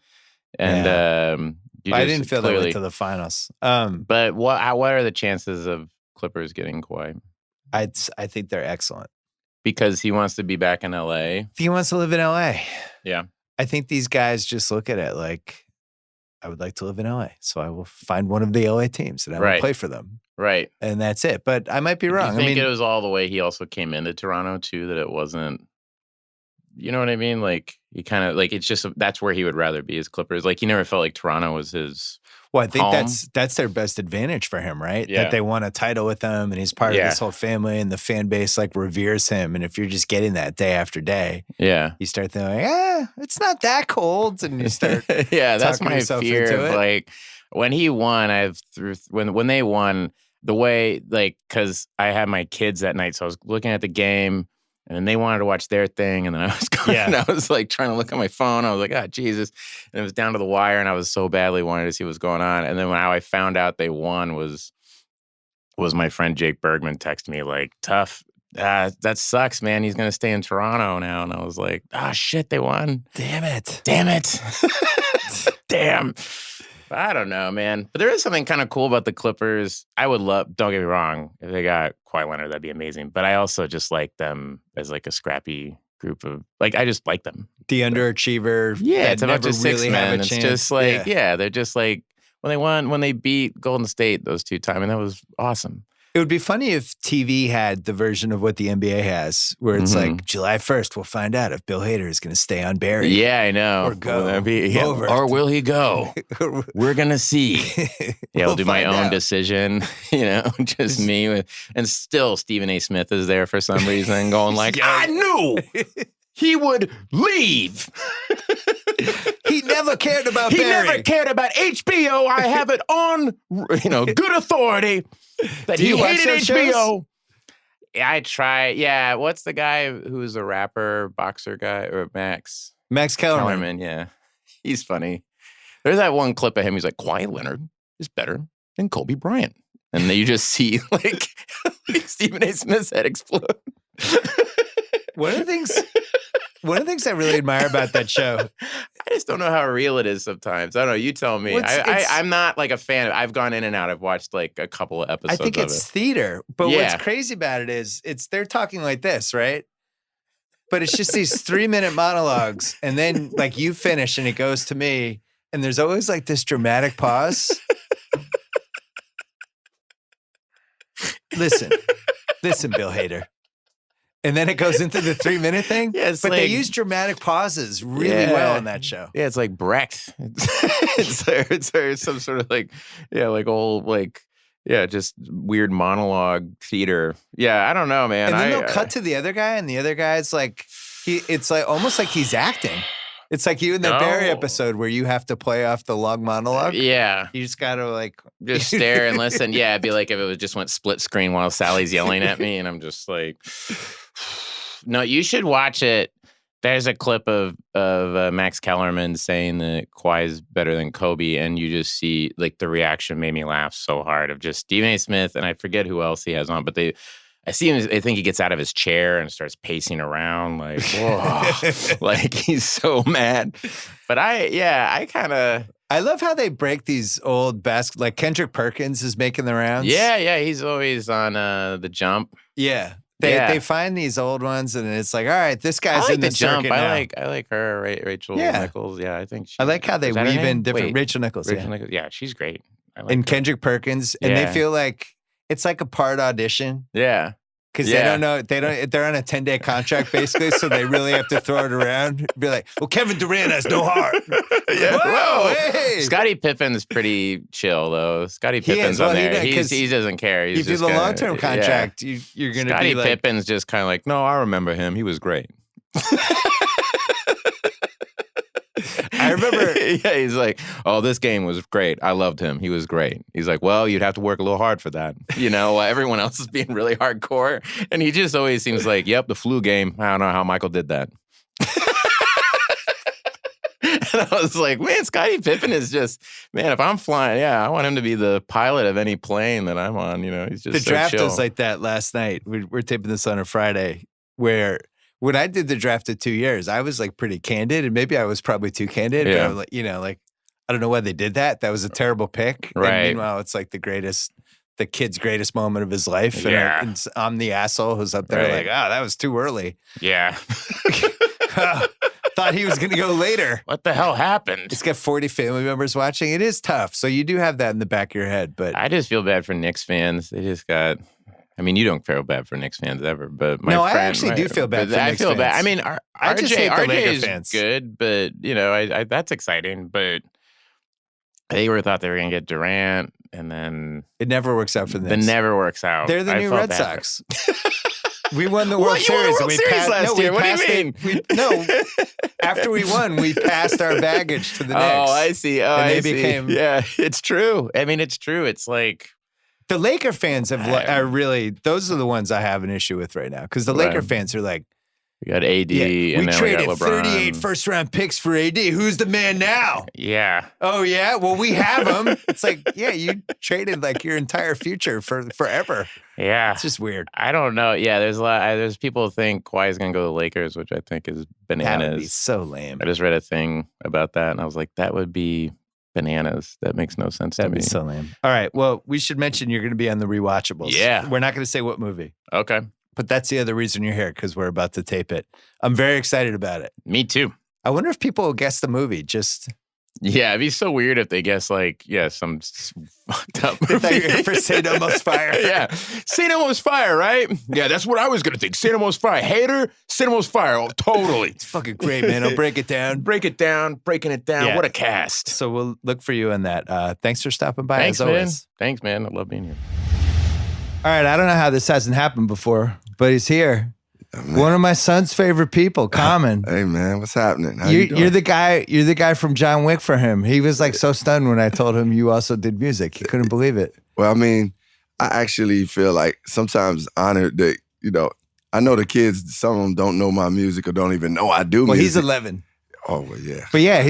And I didn't feel that way to the finals. But what are the chances of Clippers getting Kawhi? I think they're excellent. Because he wants to be back in LA. He wants to live in LA. Yeah. I think these guys just look at it like, I would like to live in LA, so I will find one of the LA teams and I will play for them. Right. And that's it. But I might be wrong. I think it was all the way he also came into Toronto too, that it wasn't, you know what I mean? Like, he kind of, like, it's just, that's where he would rather be, as Clippers. Like, he never felt like Toronto was his Well, I think home. that's their best advantage for him, right? Yeah. That they won a title with him, and he's part of this whole family, and the fan base like reveres him. And if you're just getting that day after day, you start thinking, it's not that cold, and you start that's my fear. Like, when he won, when they won, the way, like, because I had my kids that night, so I was looking at the game, And then they wanted to watch their thing, and then I was going, and I was like trying to look at my phone. I was like, Jesus. And it was down to the wire, and I was so badly wanting to see what was going on. And then how I found out they won was my friend Jake Bergman texted me like, tough. That sucks, man. He's going to stay in Toronto now. And I was like, shit, they won. Damn it. Damn. But I don't know, man. But there is something kind of cool about the Clippers. I would love, don't get me wrong, if they got Kawhi Leonard, that'd be amazing. But I also just like them as like a scrappy group of, like, I just like them. The underachiever. Yeah, it's a bunch of six really men. It's just like, they're just like, when they beat Golden State those 2 times, and that was awesome. It would be funny if TV had the version of what the NBA has, where it's like July 1st, we'll find out if Bill Hader is going to stay on Barry. Yeah, I know. Or go over. Or will he go? We're going to see. Yeah, I'll do my own decision, just me. And still Stephen A. Smith is there for some reason going like, I knew he would leave. He never cared about Barry. He never cared about HBO. I have it on, good authority that he hated HBO. Shows? I try. Yeah. What's the guy who's a rapper, boxer guy, or Max Kellerman? Yeah. He's funny. There's that one clip of him. He's like, Kawhi Leonard is better than Kobe Bryant. And then you just see like Stephen A. Smith's head explode. One of the things I really admire about that show, I just don't know how real it is sometimes. I don't know. You tell me. I'm not like a fan. I've gone in and out. I've watched like a couple of episodes. I think it's theater. But what's crazy about it is they're talking like this, right? But it's just these 3-minute monologues, and then like you finish, and it goes to me, and there's always like this dramatic pause. Listen, Bill Hader. And then it goes into the 3-minute thing. Yeah, but they use dramatic pauses really well in that show. Yeah, it's like Brecht. It's some sort of like, like old, like, just weird monologue theater. Yeah, I don't know, man. And then they'll cut to the other guy, and the other guy's like, it's like almost like he's acting. It's like you in that Barry episode where you have to play off the long monologue. Yeah. You just got to like... just stare and listen. Yeah, it'd be like if it was just went split screen while Sally's yelling at me, and I'm just like... No, you should watch it. There's a clip of Max Kellerman saying that Kawhi is better than Kobe, and you just see like the reaction made me laugh so hard of just Stephen A. Smith, and I forget who else he has on, but I see him. I think he gets out of his chair and starts pacing around like, whoa, like he's so mad. But I kind of. I love how they break these old like Kendrick Perkins is making the rounds. Yeah, he's always on The Jump. Yeah. They find these old ones, and it's like, all right, this guy's in the Jump. circuit now. I like her, Rachel Nichols. Yeah, I think I like how they weave in different Rachel Nichols. Nichols. Yeah, she's great. And Kendrick Perkins, and they feel like it's like a part audition. Yeah. Because they don't know, they're on a 10-day contract basically, so they really have to throw it around. Be like, well, Kevin Durant has no heart. Whoa, hey. Scottie Pippen's pretty chill though. Scottie Pippen's on there. He doesn't care. He's if you have a long-term contract, you're going to be like. Scottie Pippen's just kind of like, no, I remember him. He was great. I remember. Yeah, he's like, oh, this game was great. I loved him. He was great. He's like, well, you'd have to work a little hard for that. While everyone else is being really hardcore. And he just always seems like, yep, the flu game. I don't know how Michael did that. And I was like, man, Scottie Pippen is just, man, if I'm flying, I want him to be the pilot of any plane that I'm on. He's just the so draft chill. was like that last night. We're taping this on a Friday where when I did the draft of 2 years, I was like pretty candid, and maybe I was probably too candid. Yeah. But I was like, I don't know why they did that. That was a terrible pick. Right. And meanwhile, it's like the kid's greatest moment of his life. And I'm the asshole who's up there like, that was too early. Yeah. Thought he was going to go later. What the hell happened? He's got 40 family members watching. It is tough. So you do have that in the back of your head. But I just feel bad for Knicks fans. They just got... I mean, you don't feel bad for Knicks fans ever, but my friend, I actually do feel bad for Knicks fans. I feel bad. I mean, RJ is fans. Good, but I that's exciting. But they thought they were going to get Durant, and then it never works out for them. It never works out. They're the new Red Sox. We won the World Series. Won the World Series last year. What do you mean? After we won, we passed our baggage to the Knicks. Oh, I see. Oh, and they became. Yeah, it's true. I mean, it's true. It's like. The Laker fans are really, those are the ones I have an issue with right now. Because the Laker fans are like, We got AD, Yeah, and we then we got traded LeBron. 38 first-round picks for AD. Who's the man now? Yeah. Oh, yeah? Well, we have him. It's like, yeah, you traded like your entire future for forever. Yeah. It's just weird. I don't know. Yeah, there's a lot. There's people who think Kawhi's going to go to the Lakers, which I think is bananas. That would be so lame. I just read a thing about that, and I was like, that would be bananas. That makes no sense to me. That'd be so lame. All right. Well, we should mention you're going to be on the rewatchables. Yeah. We're not going to say what movie. Okay. But that's the other reason you're here, because we're about to tape it. I'm very excited about it. Me too. I wonder if people will guess the movie. Yeah, it'd be so weird if they guess some fucked up movie. I thought you were here for St. Elmo's Fire. Yeah. St. Elmo's Fire, right? Yeah, that's what I was going to think. St. Elmo's Fire. Hater, St. Elmo's Fire. Oh, totally. It's fucking great, man. I'll break it down. Breaking it down. Yeah. What a cast. So we'll look for you on that. Thanks for stopping by, Thanks, as man. always. Thanks, man. I love being here. All right, I don't know how this hasn't happened before, but he's here. One of my son's favorite people, Common. Hey man, what's happening? How you doing? You're the guy. You're the guy from John Wick for him. He was like so stunned when I told him you also did music. He couldn't believe it. Well, I mean, I actually feel like sometimes honored that I know the kids. Some of them don't know my music or don't even know I do. Well, music. he's 11. Oh well, yeah. But yeah,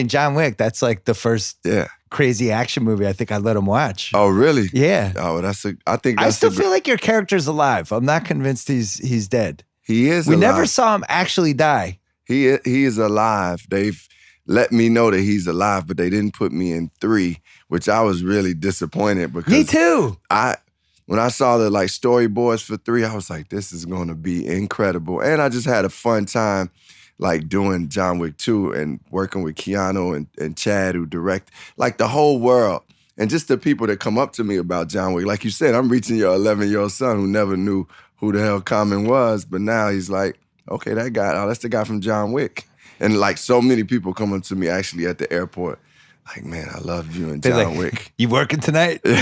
John Wick. That's like the first crazy action movie I think I let him watch. Oh really? Yeah. Oh, I still feel like your character's alive. I'm not convinced he's dead. He is. We alive. never saw him actually die. He is alive. They've let me know that he's alive, but they didn't put me in 3, which I was really disappointed because Me too. When I saw the storyboards for 3, I was like, this is going to be incredible, and I just had a fun time. Like doing John Wick 2 and working with Keanu and Chad, who direct the whole world. And just the people that come up to me about John Wick. Like you said, I'm reaching your 11-year-old son who never knew who the hell Common was, but now he's like, okay, that guy, that's the guy from John Wick. And so many people come up to me actually at the airport, like, man, I love you and John Wick. You working tonight? You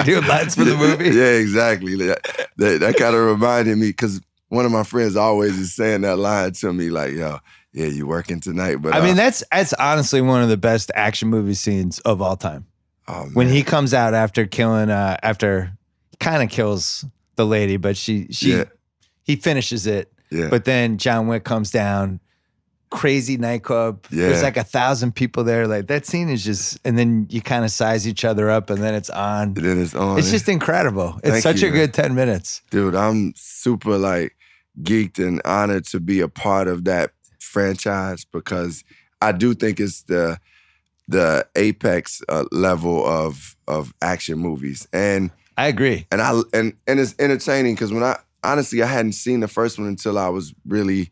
doing lines for the movie? Yeah, exactly. That kind of reminded me, because one of my friends always is saying that line to me, like, yo, yeah, you working tonight? But I mean, that's honestly one of the best action movie scenes of all time. Oh, when he comes out after killing, after kind of kills the lady, but he finishes it. Yeah. But then John Wick comes down, crazy nightclub. Yeah. There's like 1,000 people there. Like that scene is just, and then you kind of size each other up, and then it's on. And then it's on. It's just incredible. It's such a good 10 minutes. Dude, I'm super geeked and honored to be a part of that franchise, because I do think it's the apex level of action movies. And I agree. And it's entertaining, because I hadn't seen the first one until I was really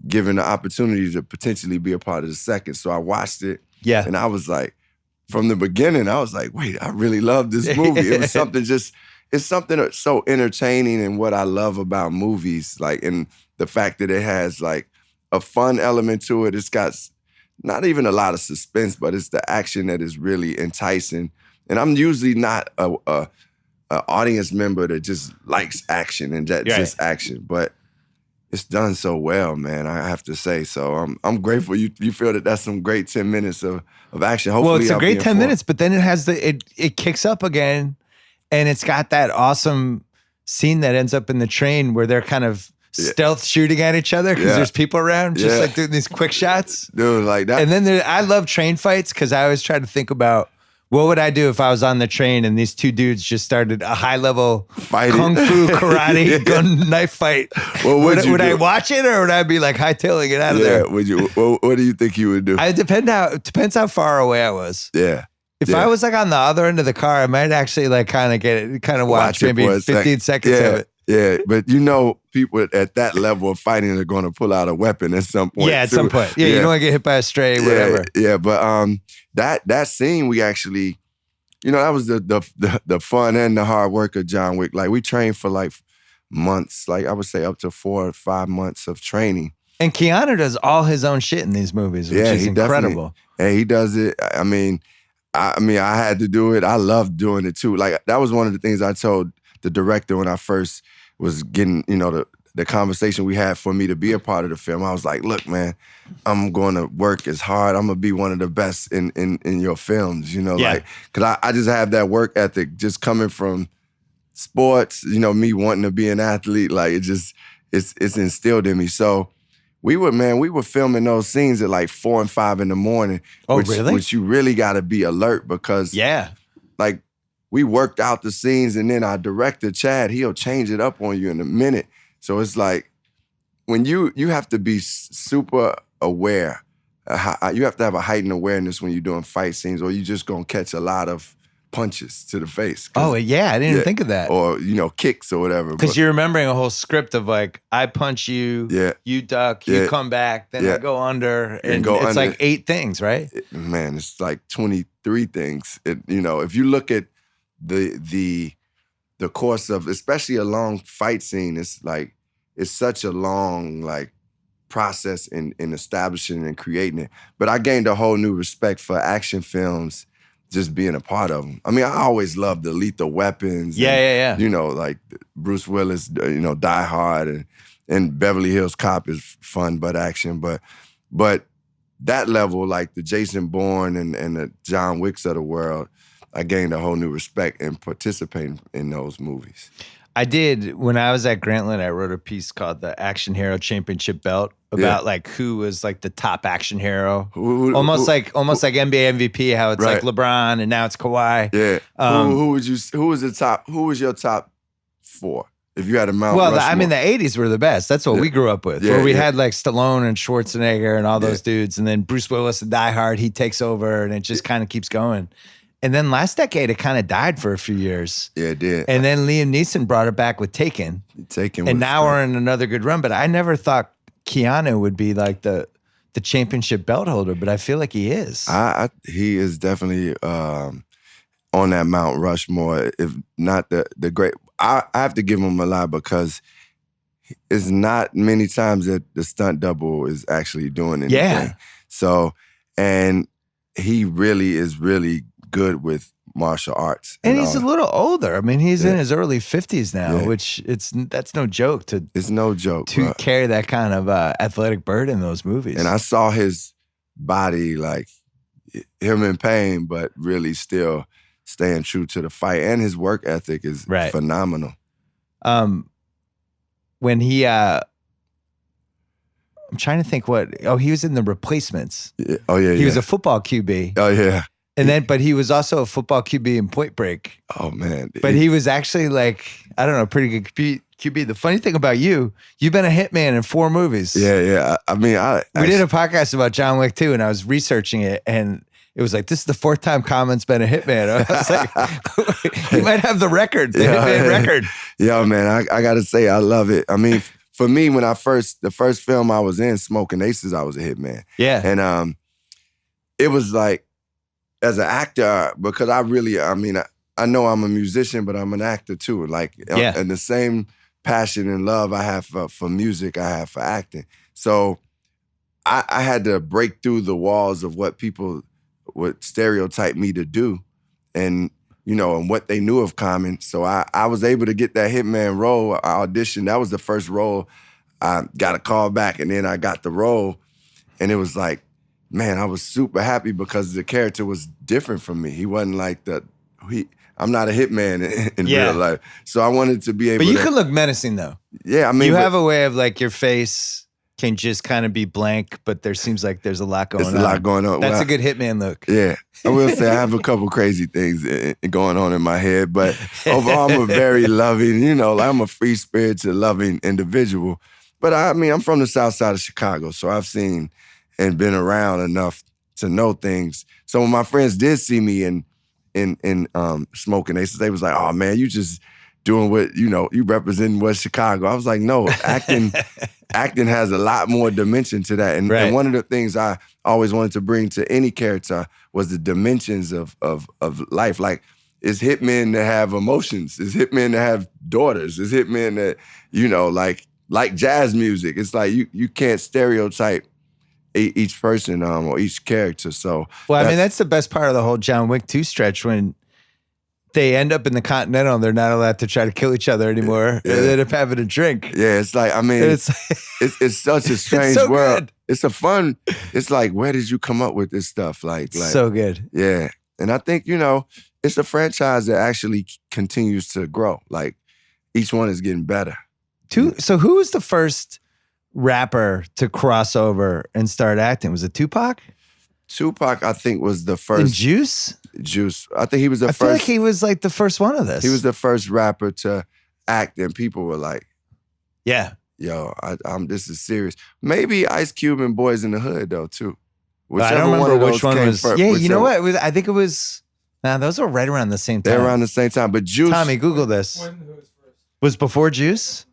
given the opportunity to potentially be a part of the second. So I watched it. Yeah. And I was like, from the beginning, I was like, wait, I really love this movie. It was something it's something that's so entertaining, and what I love about movies, and the fact that it has a fun element to it. It's got not even a lot of suspense, but it's the action that is really enticing. And I'm usually not a audience member that just likes action and just action, but it's done so well, man, I have to say. So I'm grateful you feel that that's some great 10 minutes of action. Hopefully, well, it's a great 10 minutes, but then it has it kicks up again, and it's got that awesome scene that ends up in the train where they're kind of stealth shooting at each other because there's people around, just doing these quick shots. Dude, like that. And then I love train fights, because I always try to think about, what would I do if I was on the train and these two dudes just started a high-level kung fu, karate, gun, knife fight? Well, would I watch it, or would I be hightailing it out of there? Would you? What do you think you would do? It depends how far away I was. Yeah. If I was on the other end of the car, I might actually kind of watch maybe 15 seconds of it. Yeah, but people at that level of fighting are going to pull out a weapon at some point. Yeah, at some point. Yeah, you don't want to get hit by a stray, whatever. Yeah, but that scene, we actually, that was the fun and the hard work of John Wick. We trained for months, I would say up to 4 or 5 months of training. And Keanu does all his own shit in these movies, which is incredible. And he does it. I mean, I had to do it. I loved doing it too. That was one of the things I told the director when I first was getting, the conversation we had for me to be a part of the film. I was like, look, man, I'm going to work as hard. I'm going to be one of the best in your films, because I just have that work ethic just coming from sports, me wanting to be an athlete. it's instilled in me. So we were filming those scenes at like 4 and 5 in the morning. Oh, really? Which you really got to be alert because like we worked out the scenes and then our director, Chad, he'll change it up on you in a minute. So it's like when you have to be super aware. You have to have a heightened awareness when you're doing fight scenes or you're just going to catch a lot of punches to the face. Oh, yeah. I didn't even think of that. Or, kicks or whatever. Because you're remembering a whole script of like, I punch you, you duck, you come back, then I go under. And it's like 8 things, right? Man, it's like 23 things. If you look at the course of, especially a long fight scene, it's such a long, like, process in establishing and creating it. But I gained a whole new respect for action films just being a part of them. I mean, I always loved the Lethal Weapons. Yeah. Like Bruce Willis, Die Hard and Beverly Hills Cop is fun but action. But that level, like the Jason Bourne and the John Wicks of the world, I gained a whole new respect in participating in those movies. I did, when I was at Grantland, I wrote a piece called The Action Hero Championship Belt about like who was like the top action hero. Almost like NBA MVP, how it's like LeBron and now it's Kawhi. Yeah. Who was your top 4? If you had a Mount Rushmore? I mean, the 80s were the best. That's what we grew up with. Where we had like Stallone and Schwarzenegger and all those dudes. And then Bruce Willis and Die Hard, he takes over and it just kind of keeps going. And then last decade, it kind of died for a few years. Yeah, it did. And then Liam Neeson brought it back with Taken. And now we're in another good run. But I never thought Keanu would be like the championship belt holder, but I feel like he is. He is definitely on that Mount Rushmore, if not the great. I have to give him a lot because it's not many times that the stunt double is actually doing anything. Yeah. So, and he really is really good with martial arts. And he's a little older. I mean, he's in his early 50s now, which that's no joke to carry that kind of athletic burden in those movies. And I saw his body, like him in pain, but really still staying true to the fight. And his work ethic is phenomenal. When he I'm trying to think he was in The Replacements. He was a football QB. Oh yeah. And but he was also a football QB in Point Break. Oh, man. But he was actually like, I don't know, pretty good QB. The funny thing about you've been a hitman in 4 movies. Yeah. I mean, we did a podcast about John Wick too, and I was researching it, and it was like, this is the 4th time Common's been a hitman. I was like, he might have the record, hitman record. Yeah, man, I got to say, I love it. I mean, for me, when the first film I was in, Smoking Aces, I was a hitman. Yeah. And it was like, as an actor, because I know I'm a musician, but I'm an actor too. Like, and the same passion and love I have for music, I have for acting. So I had to break through the walls of what people would stereotype me to do and what they knew of Common. So I was able to get that hitman role. I auditioned. That was the first role. I got a call back, and then I got the role. And it was like, man, I was super happy because the character was different from me. He wasn't like I'm not a hitman in real life. So I wanted to be able to... But you can look menacing, though. Yeah, I mean... You have a way of, like, your face can just kind of be blank, but there seems like there's a lot going on. There's a lot going on. That's a good hitman look. Yeah. I will say I have a couple crazy things going on in my head, but overall I'm a very loving, I'm a free-spirited, loving individual. But I mean, I'm from the south side of Chicago, so I've seen... and been around enough to know things. So when my friends did see me in Smoking Aces, they was like, oh man, you just doing what, you representing West Chicago. I was like, no, acting has a lot more dimension to that. And one of the things I always wanted to bring to any character was the dimensions of life. Like, is hitmen to have emotions? Is hitmen to have daughters? Is hitmen that, like jazz music? It's like you can't stereotype each person or each character. So, well, I mean, that's the best part of the whole John Wick 2 stretch, when they end up in the Continental and they're not allowed to try to kill each other anymore. Yeah. They end up having a drink. Yeah, it's like, I mean, it's such a strange world. Good. It's like, where did you come up with this stuff? Like so good. Yeah. And I think, it's a franchise that actually continues to grow. Like, each one is getting better. So who was the first rapper to cross over and start acting? Was it Tupac? Tupac, I think, was the first. And Juice? Juice. I think he was the first. I feel like he was like the first one of this. He was the first rapper to act, and people were like, yeah. Yo, this is serious. Maybe Ice Cube and Boys in the Hood, though, too. I don't remember which one was. First, you know what? I think it was. Nah, those were right around the same time. They're around the same time. But Juice. Tommy, Google this. Was before Juice?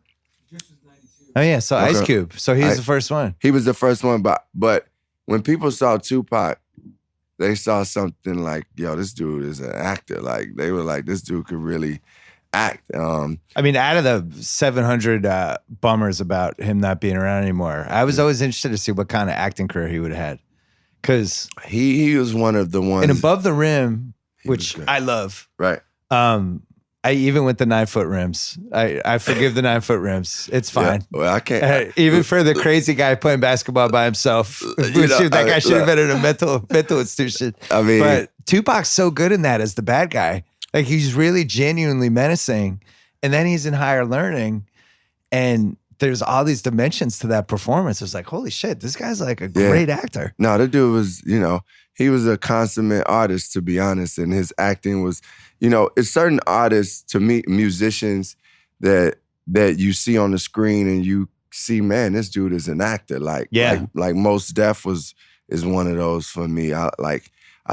Juice was 92. Oh, yeah. So okay. Ice Cube. So he was the first one. He was the first one. But when people saw Tupac, they saw something like, yo, this dude is an actor. Like, they were like, this dude could really act. I mean, out of the 700 bummers about him not being around anymore, I was always interested to see what kind of acting career he would have had. Because he was one of the ones. And Above the Rim, which I love. Right. I even with the 9-foot rims, I forgive the 9-foot rims. It's fine. Yeah, well, I can't. Even for the crazy guy playing basketball by himself, that guy should have been in a mental institution. I mean, but Tupac's so good in that as the bad guy. Like he's really genuinely menacing, and then he's in Higher Learning, and there's all these dimensions to that performance. It's like, holy shit, this guy's like a great actor. No, the dude was, he was a consummate artist, to be honest, and his acting was, it's certain artists, to me, musicians that you see on the screen and you see, man, this dude is an actor. Like Mos Def is one of those for me. I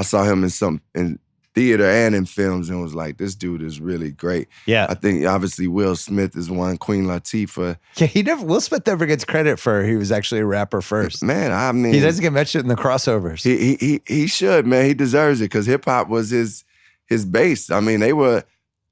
saw him in theater and in films and was like, this dude is really great. Yeah. I think obviously Will Smith is one, Queen Latifah. Yeah, Will Smith never gets credit for he was actually a rapper first. Man, I mean. He doesn't get mentioned in the crossovers. He should, man. He deserves it because hip hop was his base. I mean, they were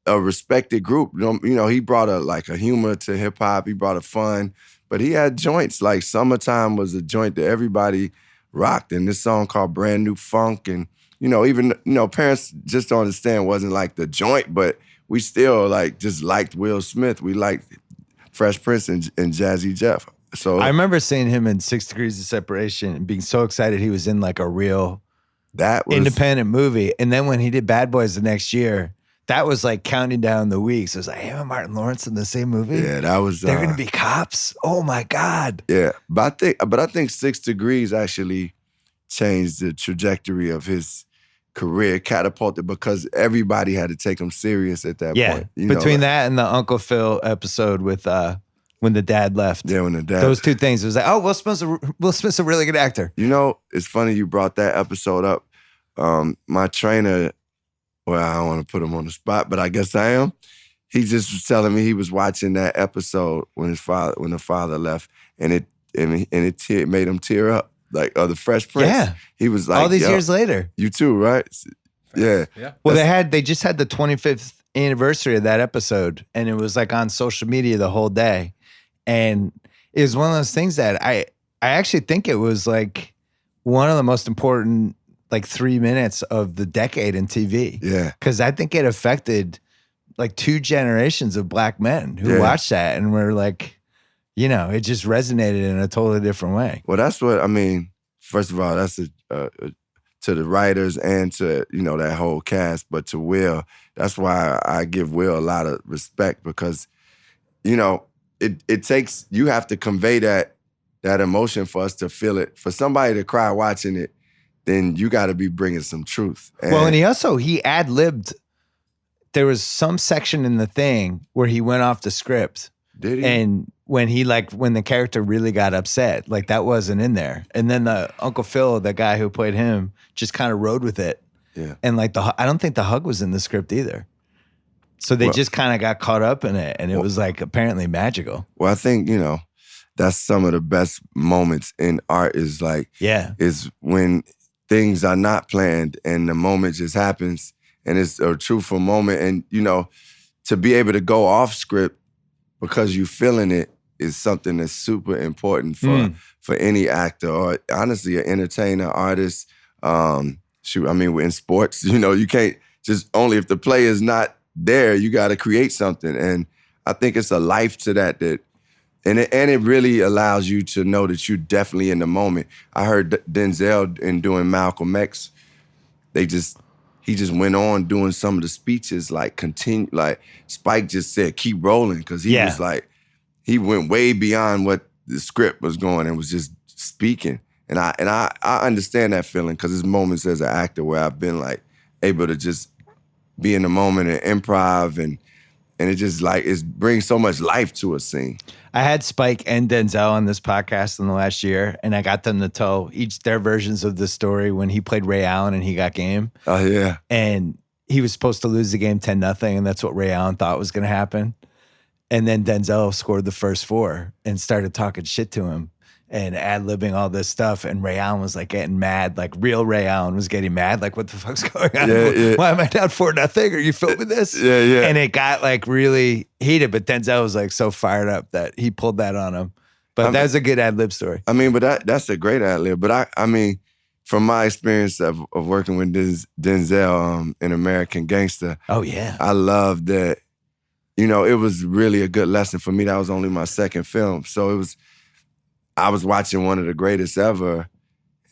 a respected group. He brought a humor to hip hop. He brought a fun, but he had joints. Like Summertime was a joint that everybody rocked. And this song called Brand New Funk and even parents just don't understand it wasn't like the joint, but we still just liked Will Smith. We liked Fresh Prince and Jazzy Jeff. So I remember seeing him in 6 Degrees of Separation and being so excited he was in like a real independent movie. And then when he did Bad Boys the next year, that was like counting down the weeks. It was like, him and Martin Lawrence in the same movie? Yeah, that was. They're going to be cops? Oh my God. Yeah, but I think 6 Degrees actually changed the trajectory of his career, catapulted, because everybody had to take him serious at that point. Between that and the Uncle Phil episode with when the dad left. Yeah, when the dad. Those two things. It was like, oh, Will Smith's a really good actor. It's funny you brought that episode up. My trainer, well, I don't want to put him on the spot, but I guess I am. He just was telling me he was watching that episode when the father left, and it made him tear up. Like the Fresh Prince. Yeah. He was like, all these years later. You too, right? Yeah. Well, they just had the 25th anniversary of that episode, and it was like on social media the whole day. And it was one of those things that I actually think it was like one of the most important 3 minutes of the decade in TV. Yeah. Because I think it affected like 2 generations of black men who watched that and were like, it just resonated in a totally different way. Well, that's what, I mean, first of all, that's to the writers and to, that whole cast, but to Will, that's why I give Will a lot of respect because, it takes, you have to convey that emotion for us to feel it. For somebody to cry watching it, then you got to be bringing some truth. And he ad-libbed, there was some section in the thing where he went off the script. Did he? And when when the character really got upset, that wasn't in there. And then the Uncle Phil, the guy who played him, just kind of rode with it. Yeah. And I don't think the hug was in the script either. So they just kind of got caught up in it, and it was apparently magical. Well, I think, that's some of the best moments in art is is when things are not planned and the moment just happens and it's a truthful moment. And, to be able to go off script because you feeling it is something that's super important for any actor or honestly an entertainer, artist. In sports, you can't just only if the play is not there, you got to create something. And I think it's a life to that and it really allows you to know that you're definitely in the moment. I heard Denzel in doing Malcolm X, he just went on doing some of the speeches, Spike just said, keep rolling, because he was he went way beyond what the script was going and was just speaking. And I understand that feeling because there's moments as an actor where I've been like able to just be in the moment and improv and it just like it brings so much life to a scene. I had Spike and Denzel on this podcast in the last year, and I got them to tell each their versions of the story when he played Ray Allen and he got game. Oh yeah. And he was supposed to lose the game 10-0, and that's what Ray Allen thought was going to happen. And then Denzel scored the first 4 and started talking shit to him and ad-libbing all this stuff. And Ray Allen was like getting mad. Like real Ray Allen was getting mad. Like, what the fuck's going on? Yeah. Why am I down 4-0? Are you filming this? Yeah. And it got like really heated. But Denzel was like so fired up that he pulled that on him. But that's a good ad-lib story. I mean, but that's a great ad-lib. But I mean, from my experience of working with Denzel in American Gangster. Oh, yeah. I love that, you know, it was really a good lesson for me. That was only my second film. So I was watching one of the greatest ever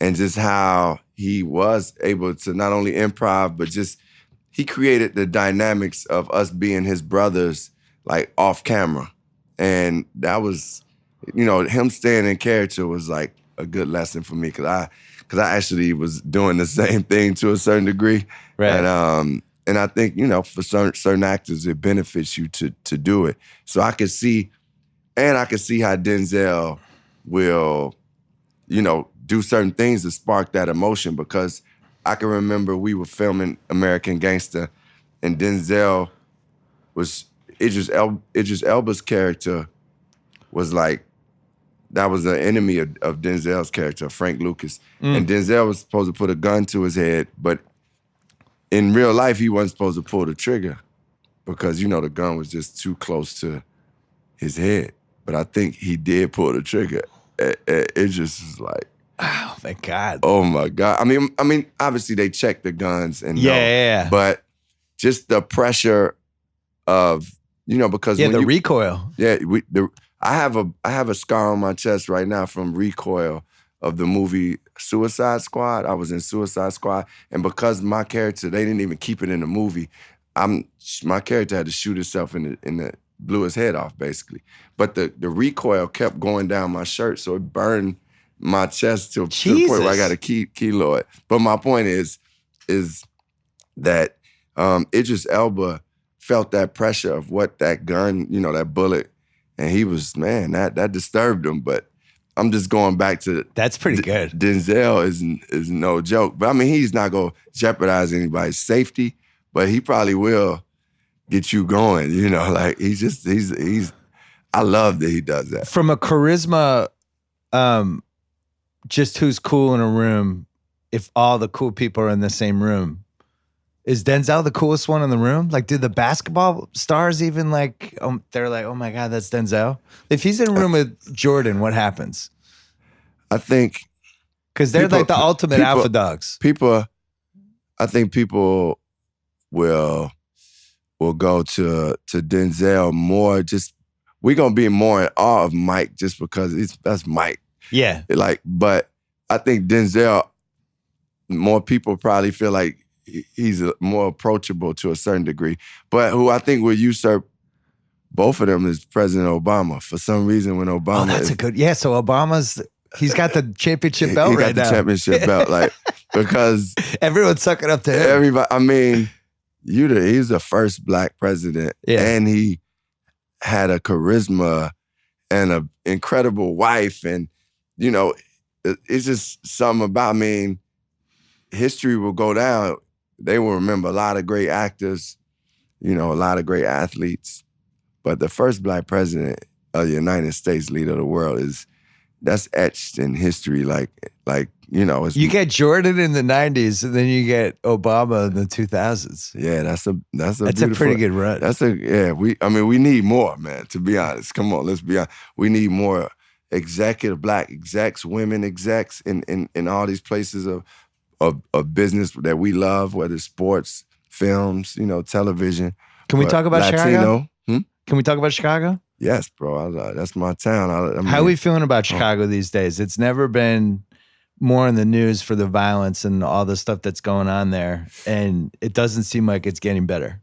and just how he was able to not only improv, but just he created the dynamics of us being his brothers, like off camera. And that was, you know, him staying in character was like a good lesson for me because I actually was doing the same thing to a certain degree. Right. And I think, you know, for certain actors, it benefits you to do it. So I could see how Denzel will, you know, do certain things to spark that emotion because I can remember we were filming American Gangster and Denzel was, Idris Elba's character was like, that was the enemy of Denzel's character, Frank Lucas. And Denzel was supposed to put a gun to his head, but in real life, he wasn't supposed to pull the trigger because, you know, the gun was just too close to his head. But I think he did pull the trigger. It just was like, oh, thank God. Oh, my God. I mean, obviously, they checked the guns and yeah. But just the pressure of, you know, because when the recoil. Yeah, I have a scar on my chest right now from recoil of the movie Suicide Squad. I was in Suicide Squad, and because my character, they didn't even keep it in the movie. My character had to shoot himself in the blew his head off basically. But the recoil kept going down my shirt, so it burned my chest to the point where I got a keloid. But my point is that Idris Elba felt that pressure of what that gun, you know, that bullet. And he was, man, that disturbed him. But I'm just going back to that's pretty good. Denzel is no joke. But I mean, he's not gonna jeopardize anybody's safety, but he probably will get you going. You know, like he's. I love that he does that. From a charisma, just who's cool in a room. If all the cool people are in the same room. Is Denzel the coolest one in the room? Like, do the basketball stars even like, they're like, oh my God, that's Denzel? If he's in a room with Jordan, what happens? I think. Because they're like the ultimate alpha dogs. I think people will go to Denzel more. Just, we're going to be more in awe of Mike just because that's Mike. Yeah. But I think Denzel, more people probably feel like, he's more approachable to a certain degree. But who I think will usurp both of them is President Obama. For some reason, when Obama... Oh, that's a good... Yeah, so he's got the championship belt right now. He got the championship belt, like, because... Everyone's sucking up to him. Everybody, I mean, he's the first black president, and he had a charisma and an incredible wife, and, you know, it's just something about, I mean, history will go down. They will remember a lot of great actors, you know, a lot of great athletes. But the first black president of the United States, leader of the world, that's etched in history. Like you know, you get Jordan in the 90s, and then you get Obama in the 2000s. Yeah, that's a pretty good run. We need more, man. To be honest, come on, let's be honest. We need more black execs, women execs in all these places of business that we love, whether it's sports, films, you know, television. Can we talk about Latino. Chicago? Can we talk about Chicago? Yes, bro. That's my town. How are we feeling about Chicago these days? It's never been more in the news for the violence and all the stuff that's going on there, and it doesn't seem like it's getting better.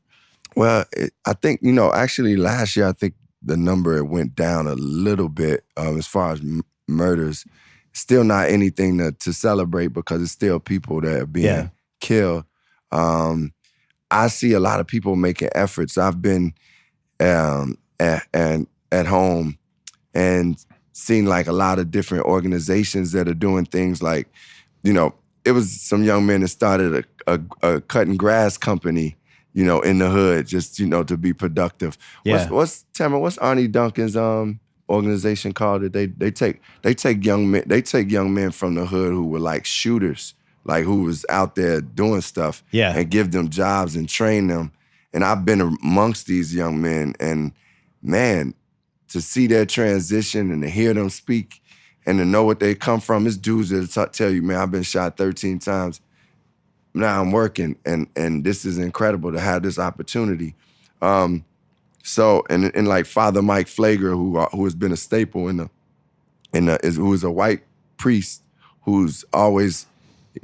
Well, I think, you know, actually last year, I think the number went down a little bit as far as murders. Still not anything to celebrate because it's still people that are being killed. I see a lot of people making efforts. I've been at home and seen like a lot of different organizations that are doing things like, you know, it was some young men that started a cutting grass company, you know, in the hood, just, you know, to be productive. Yeah. What's Arnie Duncan's organization called it? They take young men from the hood who were like shooters, like who was out there doing stuff, and give them jobs and train them. And I've been amongst these young men, and man, to see their transition and to hear them speak and to know what they come from, it's dudes that tell you, man, I've been shot 13 times. Now I'm working, and this is incredible to have this opportunity. So, and like Father Mike Flager, who has been a staple who is a white priest who's always,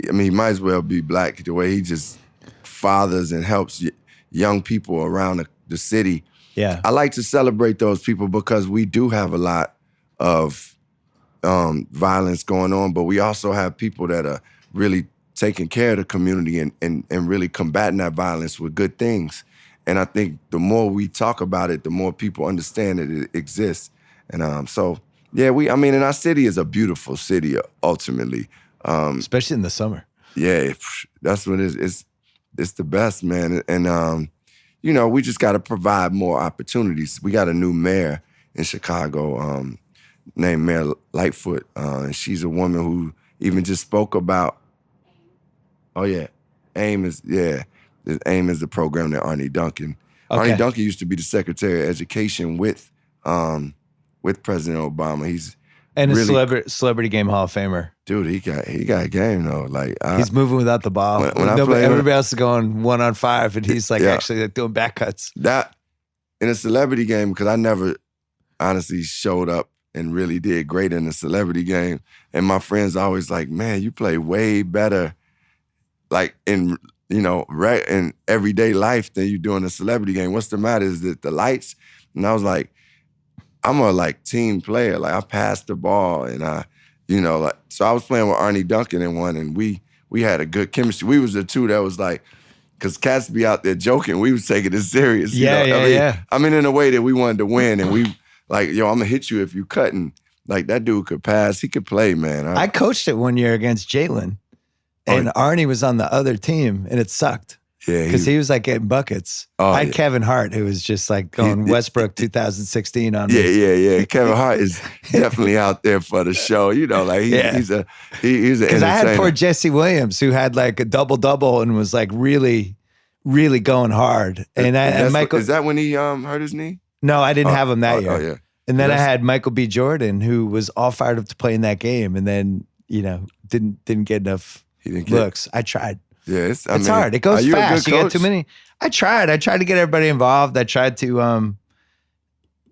I mean, he might as well be black the way he just fathers and helps young people around the city. Yeah, I like to celebrate those people because we do have a lot of violence going on, but we also have people that are really taking care of the community and really combating that violence with good things. And I think the more we talk about it, the more people understand that it exists. And so, yeah, and our city is a beautiful city, ultimately. Especially in the summer. Yeah, that's when it's the best, man. And, you know, we just got to provide more opportunities. We got a new mayor in Chicago named Mayor Lightfoot. And she's a woman who even just spoke about, AIM is the program that Arnie Duncan. Okay. Arnie Duncan used to be the Secretary of Education with President Obama. He's and really, a celebrity game Hall of Famer. Dude, he got game though. Like he's moving without the ball. When everybody else is going 1-on-5, and he's like actually like doing back cuts. That in a celebrity game, because I never honestly showed up and really did great in a celebrity game, and my friends always like, man, you play way better, like in in everyday life than you do in a celebrity game. What's the matter? Is it the lights? And I was like, I'm a like team player. Like I passed the ball and so I was playing with Arnie Duncan in one, and we had a good chemistry. We was the two that was like, because cats be out there joking, we was taking it serious. I mean, in a way that we wanted to win, and we like, yo, I'm gonna hit you if you cutting. Like that dude could pass, he could play, man. I coached it one year against Jalen, and Arnie was on the other team, and it sucked. Yeah, because he was like getting buckets. I had Kevin Hart, who was just like going Westbrook 2016 on me. Yeah. Kevin Hart is definitely out there for the show. You know, like he's an entertainer. Because I had poor Jesse Williams, who had like a double and was like really, really going hard. And Michael, is that when he hurt his knee? No, I didn't have him that year. Oh yeah. And then I had Michael B. Jordan, who was all fired up to play in that game, and then didn't get enough looks. I tried. Yeah, it's hard. It goes fast. You get too many. I tried to get everybody involved. I tried to.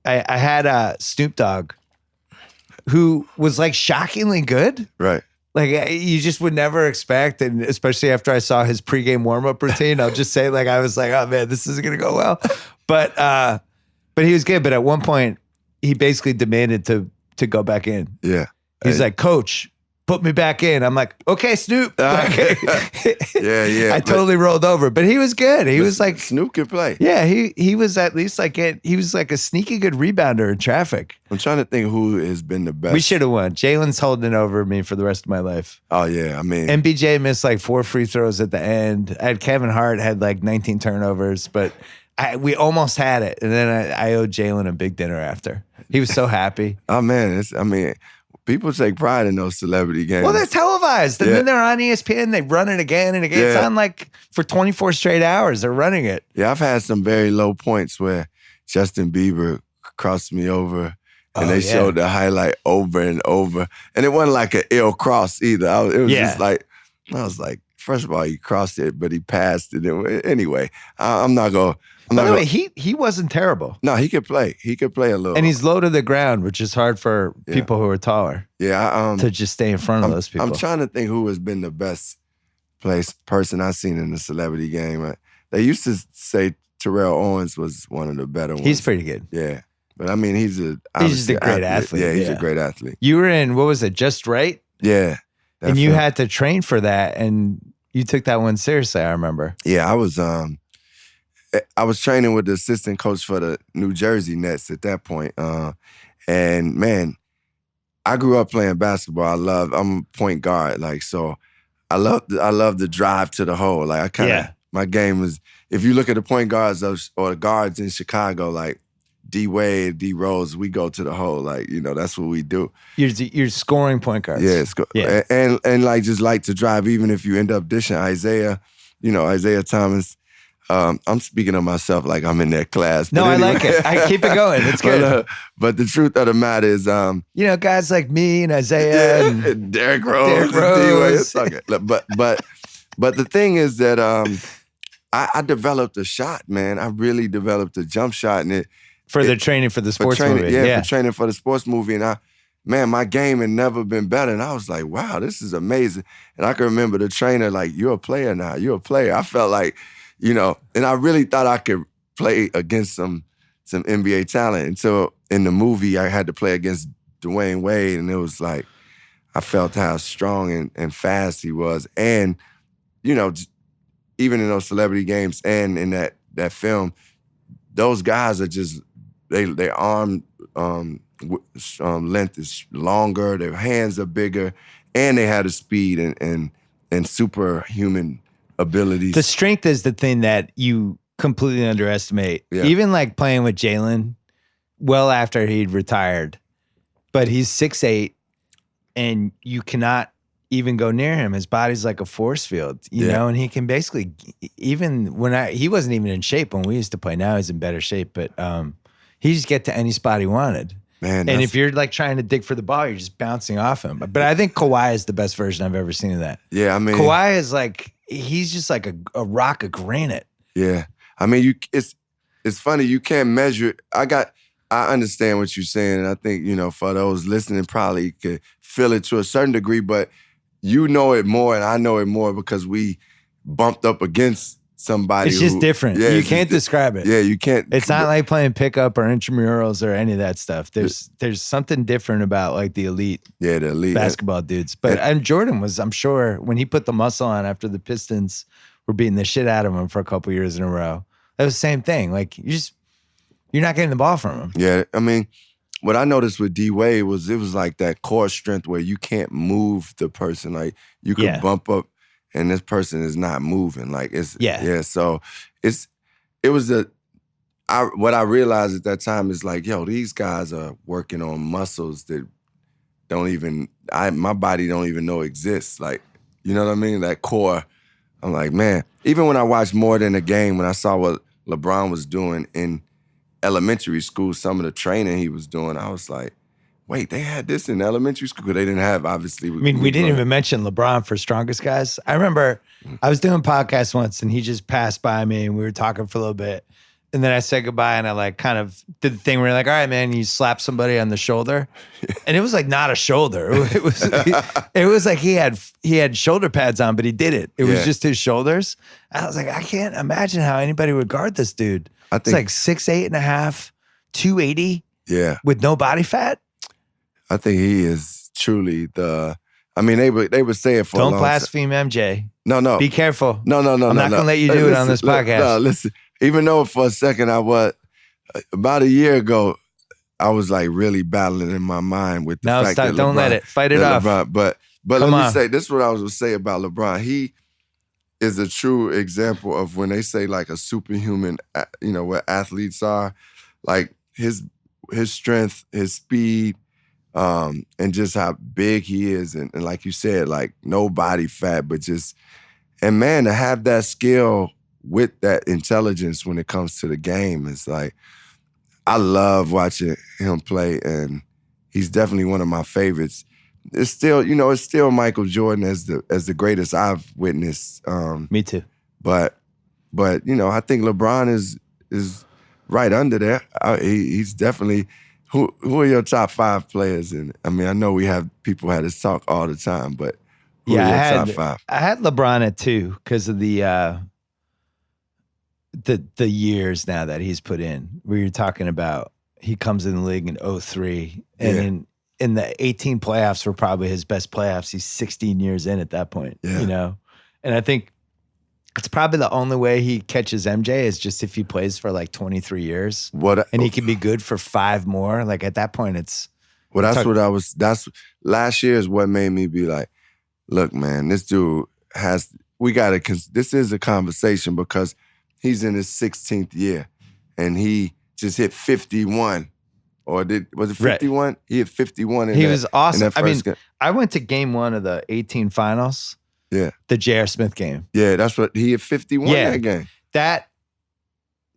I had Snoop Dogg, who was like shockingly good. Right. Like you just would never expect, and especially after I saw his pregame warm up routine, I'll just say like I was like, oh man, this isn't gonna go well. But he was good. But at one point, he basically demanded to go back in. Yeah. He's like, Coach, put me back in. I'm like, okay, Snoop. Yeah. I totally rolled over, but he was good. He was like, Snoop can play. Yeah, he was at least like he was like a sneaky good rebounder in traffic. I'm trying to think who has been the best. We should have won. Jalen's holding it over me for the rest of my life. Oh yeah, I mean, MBJ missed like 4 free throws at the end. I had Kevin Hart had like 19 turnovers, but we almost had it, and then I owed Jalen a big dinner after. He was so happy. Oh man, people take pride in those celebrity games. Well, they're televised. And then they're on ESPN. They run it again and again. Yeah. It's on like for 24 straight hours. They're running it. Yeah, I've had some very low points where Justin Bieber crossed me over and they showed the highlight over and over. And it wasn't like an ill cross either. It was just like, I was like, first of all, he crossed it, but he passed it. Anyway, I'm not going to. By the way, he wasn't terrible. No, he could play. He could play a little. And he's low to the ground, which is hard for people who are taller. Yeah, to just stay in front of those people. I'm trying to think who has been the best person I've seen in the celebrity game. They used to say Terrell Owens was one of the better ones. He's pretty good. Yeah. But I mean, he's just a great athlete. Yeah, he's a great athlete. You were in, what was it, Just Right? Yeah. And you had to train for that, and you took that one seriously, I remember. Yeah, I was training with the assistant coach for the New Jersey Nets at that point. And man, I grew up playing basketball. I'm a point guard, like, so I love the drive to the hole. Like, my game is, if you look at the point guards or the guards in Chicago, like D Wade, D Rose, we go to the hole. Like, that's what we do. You're scoring point guards. Yeah, and like just like to drive, even if you end up dishing Isaiah Thomas. I'm speaking of myself like I'm in that class. No, anyway. I like it. I keep it going. It's good. But the truth of the matter is, guys like me and Isaiah and Derrick Rose. But the thing is that I developed a shot, man. I really developed a jump shot, and for training for the sports movie. Yeah, for training for the sports movie, and my game had never been better. And I was like, wow, this is amazing. And I can remember the trainer like, you're a player now. You're a player. I felt like, and I really thought I could play against some NBA talent. And so in the movie, I had to play against Dwayne Wade, and it was like, I felt how strong and fast he was. And, even in those celebrity games and in that film, those guys are just, their arm length is longer, their hands are bigger, and they had a speed and superhuman abilities. The strength is the thing that you completely underestimate. Yeah. Even like playing with Jalen, well after he'd retired, but he's 6'8", and you cannot even go near him. His body's like a force field, you know, and he can basically, even he wasn't even in shape when we used to play. Now he's in better shape, but he just get to any spot he wanted. Man, and if you're like trying to dig for the ball, you're just bouncing off him. But I think Kawhi is the best version I've ever seen of that. Yeah, I mean, Kawhi is like, he's just like a rock of granite. Yeah, I mean, it's funny, you can't measure it. I understand what you're saying, and I think, for those listening probably could feel it to a certain degree, but you know it more and I know it more because we bumped up against somebody. It's just different. Yeah, you can't describe it. Yeah, you can't. It's not like playing pickup or intramurals or any of that stuff. There's something different about like the elite basketball dudes. But and Jordan was, I'm sure, when he put the muscle on after the Pistons were beating the shit out of him for a couple years in a row, that was the same thing. Like, you're not getting the ball from him. Yeah, I mean, what I noticed with D Wade was it was like that core strength where you can't move the person. Like, you could bump up and this person is not moving. Like, so what I realized at that time is like, yo, these guys are working on muscles that my body don't even know exists. Like, you know what I mean? That core. I'm like, man, even when I watched more than a game, when I saw what LeBron was doing in elementary school, some of the training he was doing, I was like, wait, they had this in elementary school? They didn't have, obviously. We didn't even mention LeBron for strongest guys. I remember I was doing a podcast once and he just passed by me and we were talking for a little bit. And then I said goodbye and I like kind of did the thing where you're like, all right, man, you slap somebody on the shoulder. And it was like not a shoulder. It was like he had shoulder pads on, but he did it. It was just his shoulders. I was like, I can't imagine how anybody would guard this dude. It's like 6'8.5", 280. Yeah. With no body fat. I think he is truly they would say it for Don't blaspheme MJ. No. Be careful. No. I'm not going to let you do it on this podcast. No, listen. Even though for a second about a year ago, I was like really battling in my mind with the fact that don't let it. Fight it off. But let me say, this is what I was going to say about LeBron. He is a true example of when they say like a superhuman, what athletes are, like his strength, his speed, and just how big he is. And like you said, like no body fat, but just, and man, to have that skill with that intelligence when it comes to the game, it's like, I love watching him play, and he's definitely one of my favorites. It's still, Michael Jordan as the greatest I've witnessed. Me too. But I think LeBron is right under there. He's definitely. Who are your top 5 players? And I mean, I know we have people had this talk all the time, but who are your top 5? I had LeBron at 2 because of the years now that he's put in. Where you're talking about he comes in the league in 2003. And in the 18 playoffs were probably his best playoffs. He's 16 years in at that point, you know? And I think it's probably the only way he catches MJ is just if he plays for like 23 years. And he can be good for 5 more. Like at that point, it's... Well, that's last year is what made me be like, look, man, this dude this is a conversation because he's in his 16th year and he just hit 51. Was it 51? Right. He hit 51. He was awesome. I mean, I went to game 1 of the 18 finals. Yeah. The J.R. Smith game. Yeah, that's what he hit 51 that game. That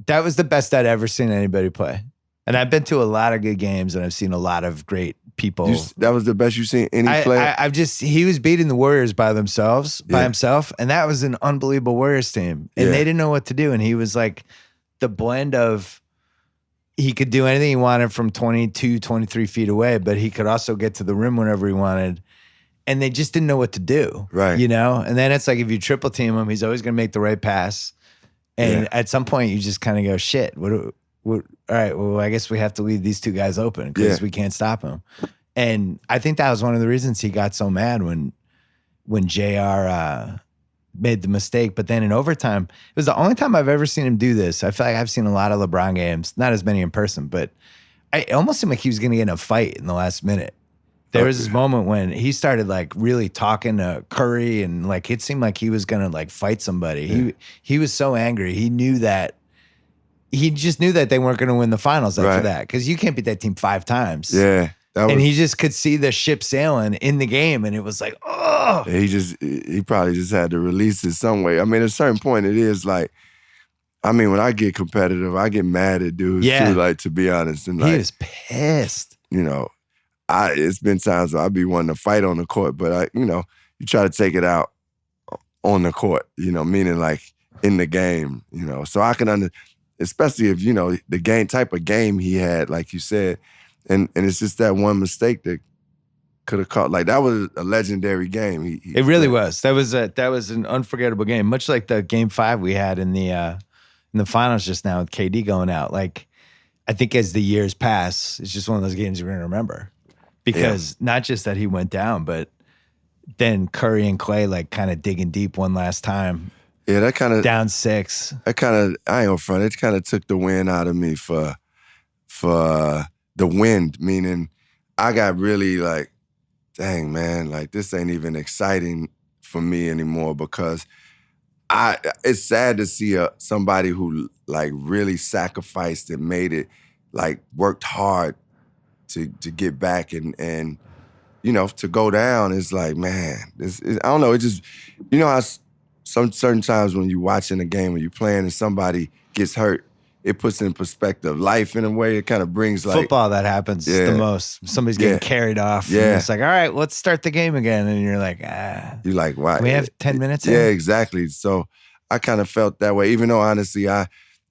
was the best I'd ever seen anybody play. And I've been to a lot of good games and I've seen a lot of great people. That was the best you've seen any player? He was beating the Warriors by himself. And that was an unbelievable Warriors team. And they didn't know what to do. And he was like the blend of, he could do anything he wanted from 22, 23 feet away, but he could also get to the rim whenever he wanted. And they just didn't know what to do. Right. You know? And then it's like if you triple team him, he's always going to make the right pass. And at some point you just kind of go, shit, all right, well, I guess we have to leave these 2 guys open because we can't stop him. And I think that was one of the reasons he got so mad when JR made the mistake. But then in overtime, it was the only time I've ever seen him do this. I feel like I've seen a lot of LeBron games, not as many in person, but it almost seemed like he was going to get in a fight in the last minute. There was this moment when he started like really talking to Curry and like it seemed like he was going to like fight somebody. Yeah. He was so angry. He just knew that they weren't going to win the finals after that because you can't beat that team 5 times. Yeah. And he just could see the ship sailing in the game and it was like, oh. He probably just had to release it some way. I mean, at a certain point, it is like, I mean, when I get competitive, I get mad at dudes too, like, to be honest. And like, he was pissed. You know, it's been times where I'd be wanting to fight on the court, but you try to take it out on the court, meaning like in the game, So I can especially if, the type of game he had, like you said, and it's just that one mistake that could have caught. Like that was a legendary game. It really was. That was an unforgettable game, much like the game 5 we had in the finals just now with KD going out. Like I think as the years pass, it's just one of those games you're going to remember. Because not just that he went down, but then Curry and Clay like kind of digging deep one last time. Yeah, that kind of down 6. That kind of I ain't gonna front. It kind of took the wind out of me for the wind, meaning I got really like, dang man, like this ain't even exciting for me anymore because it's sad to see somebody who like really sacrificed and made it, like worked hard to get back and to go down. It's like, man, I don't know. It just, how some certain times when you're watching a game or you're playing and somebody gets hurt, it puts in perspective life in a way. It kind of brings like football that happens the most. Somebody's getting carried off. Yeah, and it's like, all right, let's start the game again, and you're like, You're like, why? We have 10 minutes. Yeah, exactly. So I kind of felt that way, even though honestly, I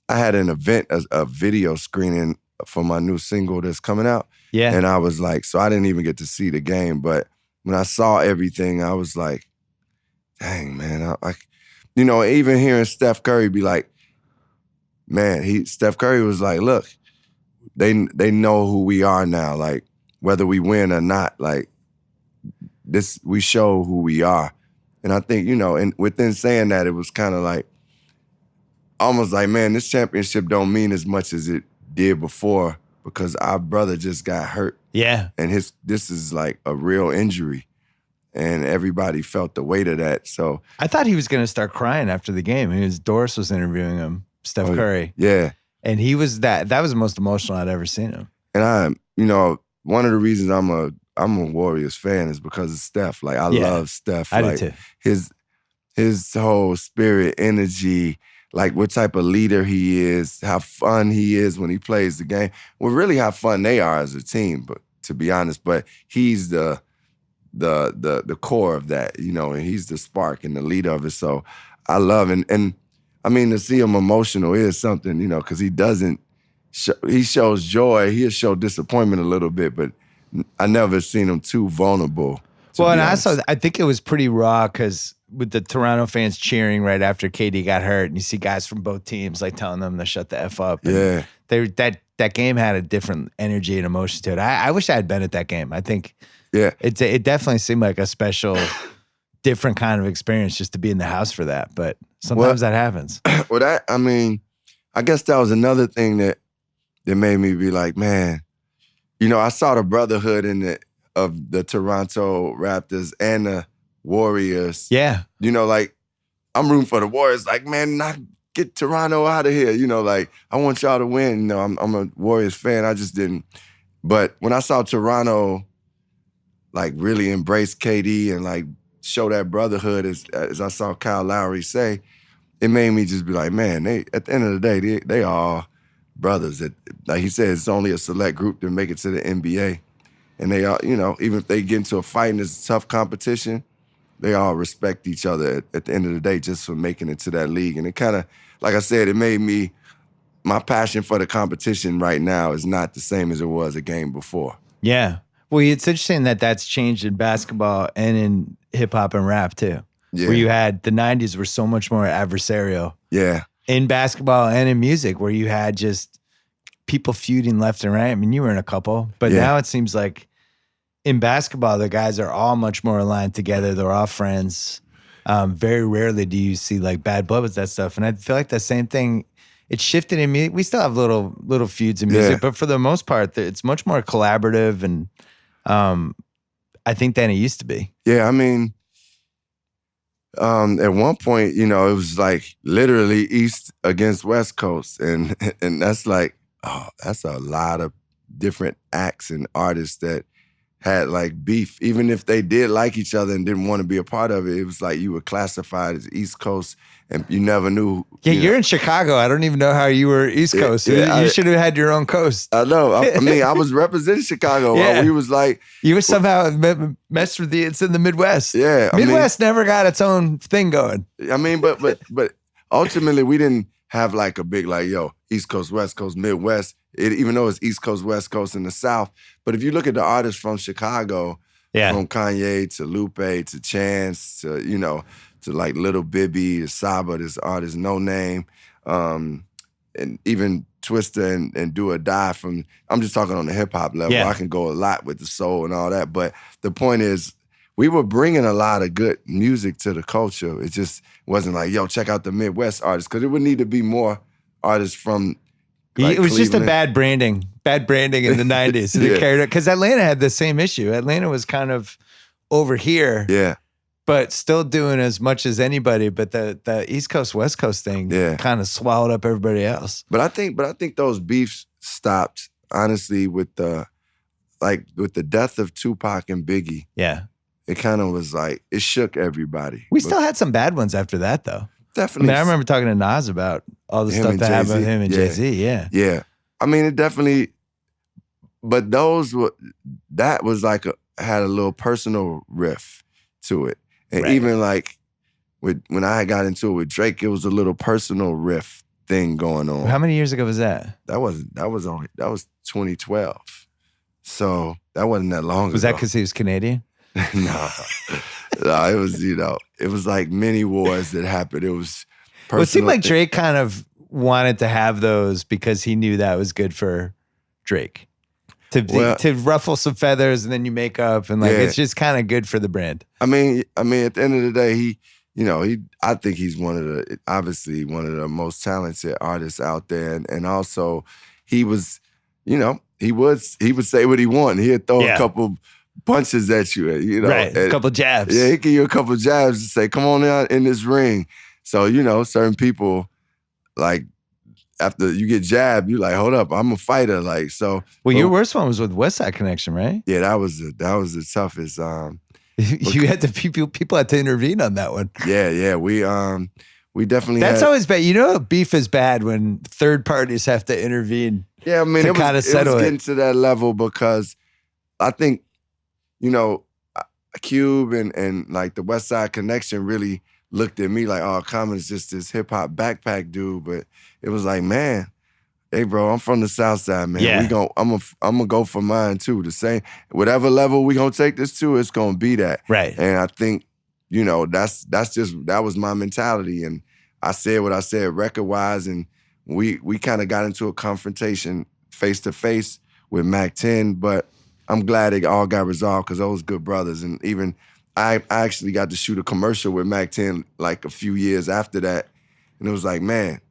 had an event, a video screening for my new single that's coming out. Yeah. And I was like, so I didn't even get to see the game. But when I saw everything, I was like, dang, man. Even hearing Steph Curry be like, man, Steph Curry was like, look, they know who we are now. Like, whether we win or not, like, this, we show who we are. And I think, and within saying that, it was kind of like, almost like, man, this championship don't mean as much as it did before because our brother just got hurt. Yeah. And this is like a real injury. And everybody felt the weight of that. So I thought he was going to start crying after the game. Doris was interviewing him, Steph Curry. Yeah. And he was that was the most emotional I'd ever seen him. And one of the reasons I'm a Warriors fan is because of Steph. Like I love Steph. I like do too. His whole spirit, energy, like what type of leader he is, how fun he is when he plays the game. Well, really how fun they are as a team, but to be honest, but he's the core of that, and he's the spark and the leader of it. So I love and I mean to see him emotional is something, because he doesn't he shows joy, he'll show disappointment a little bit, but I never seen him too vulnerable. Well, and also I think it was pretty raw because with the Toronto fans cheering right after KD got hurt, and you see guys from both teams like telling them to shut the F up. Yeah. That that game had a different energy and emotion to it. I wish I had been at that game. I think it definitely seemed like a special, different kind of experience just to be in the house for that. But sometimes that happens. Well, I guess that was another thing that made me be like, man, I saw the brotherhood of the Toronto Raptors and the Warriors. Yeah. Like, I'm rooting for the Warriors. Like, man, get Toronto out of here. Like, I want y'all to win. I'm a Warriors fan. I just didn't. But when I saw Toronto, like, really embrace KD and, like, show that brotherhood, as I saw Kyle Lowry say, it made me just be like, man, at the end of the day, they are brothers. Like he said, it's only a select group that make it to the NBA. And they are, even if they get into a fight and it's a tough competition, they all respect each other at the end of the day just for making it to that league. And it kind of, like I said, it made me, my passion for the competition right now is not the same as it was a game before. Yeah. Well, it's interesting that that's changed in basketball and in hip hop and rap too. Yeah. Where you had, the 90s were so much more adversarial. Yeah. In basketball and in music, where you had just people feuding left and right. I mean, you were in a couple, but now it seems like in basketball, the guys are all much more aligned together. They're all friends. Very rarely do you see like bad blood with that stuff. And I feel like the same thing, it shifted in music. We still have little feuds in music, but for the most part, it's much more collaborative and I think than it used to be. Yeah, I mean, at one point, it was like literally East against West Coast. And that's like, that's a lot of different acts and artists that had like beef. Even if they did like each other and didn't want to be a part of it, it was like you were classified as East Coast and you never knew. Yeah, you're in Chicago. I don't even know how you were East Coast. Yeah, you should have had your own coast. I know. I mean, I was representing Chicago. Yeah. We was like. You were somehow messed with it's in the Midwest. Yeah. Midwest never got its own thing going. I mean, but ultimately we didn't have like a big like, East Coast, West Coast, Midwest. Even though it's East Coast, West Coast, and the South. But if you look at the artists from Chicago, from Kanye to Lupe to Chance to, to like Little Bibby to Saba, this artist No Name, and even Twista and Do or Die from, I'm just talking on the hip hop level. I can go a lot with the soul and all that. But the point is, we were bringing a lot of good music to the culture. It just wasn't like, check out the Midwest artists, because it would need to be more artists from. Like it was Cleveland. Just a bad branding in the 90s. They carried it because Atlanta had the same issue. Atlanta was kind of over here, but still doing as much as anybody. But the East Coast West Coast thing kind of swallowed up everybody else. But I think those beefs stopped honestly with the death of Tupac and Biggie. Yeah, it kind of was like it shook everybody. We still had some bad ones after that though. Definitely. I remember talking to Nas about all the stuff that happened with him and Jay-Z. Yeah. I mean, it definitely, but that was like had a little personal riff to it. And even like when I got into it with Drake, it was a little personal riff thing going on. How many years ago was that? That was 2012. So that wasn't that long ago. Was that because he was Canadian? No, it was, it was like many wars that happened. It was personal. Well, it seemed like Drake kind of wanted to have those because he knew that was good for Drake. To ruffle some feathers and then you make up and it's just kind of good for the brand. I mean, at the end of the day, I think he's obviously one of the most talented artists out there. And also he was, he would say what he wanted. He'd throw a couple punches at you, a couple jabs. Yeah, he give you a couple jabs and say, come on out in this ring. So, certain people, like, after you get jabbed, you like, hold up, I'm a fighter. Like, so. Well, your worst one was with West Side Connection, right? Yeah, that was the toughest. You had to, people had to intervene on that one. Yeah, we definitely That's always bad. Beef is bad when third parties have to intervene. Yeah, I mean, it was getting to that level because I think, Cube and like the West Side Connection really looked at me like, oh, Common's just this hip hop backpack dude. But it was like, man, hey, bro, I'm from the South Side, man. Yeah. I'm gonna go for mine too. The same, whatever level we gonna take this to, it's gonna be that. Right. And I think, that was my mentality. And I said what I said record wise, and we kind of got into a confrontation face to face with Mac 10, but I'm glad it all got resolved because those good brothers. And even I actually got to shoot a commercial with Mac 10 like a few years after that. And it was like, man,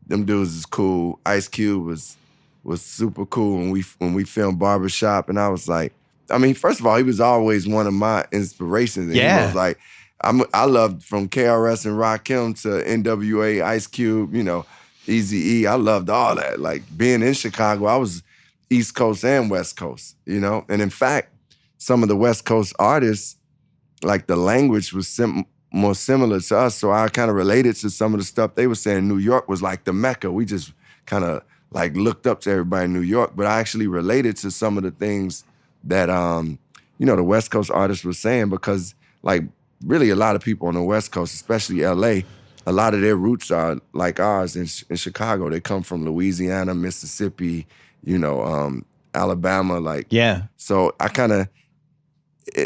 them dudes is cool. Ice Cube was super cool when we filmed Barbershop. And I was like, I mean, first of all, he was always one of my inspirations. And yeah. He was like, I loved from KRS and Rakim to NWA, Ice Cube, you know, Eazy-E. I loved all that. Like being in Chicago, I was East Coast and West Coast, you know? And in fact, some of the West Coast artists, like the language was more similar to us. So I kind of related to some of the stuff they were saying. New York was like the Mecca. We just kind of like looked up to everybody in New York. But I actually related to some of the things that, you know, the West Coast artists were saying because like really a lot of people on the West Coast, especially LA, a lot of their roots are like ours in Chicago. They come from Louisiana, Mississippi, you know, Alabama, like. Yeah. So I kind of,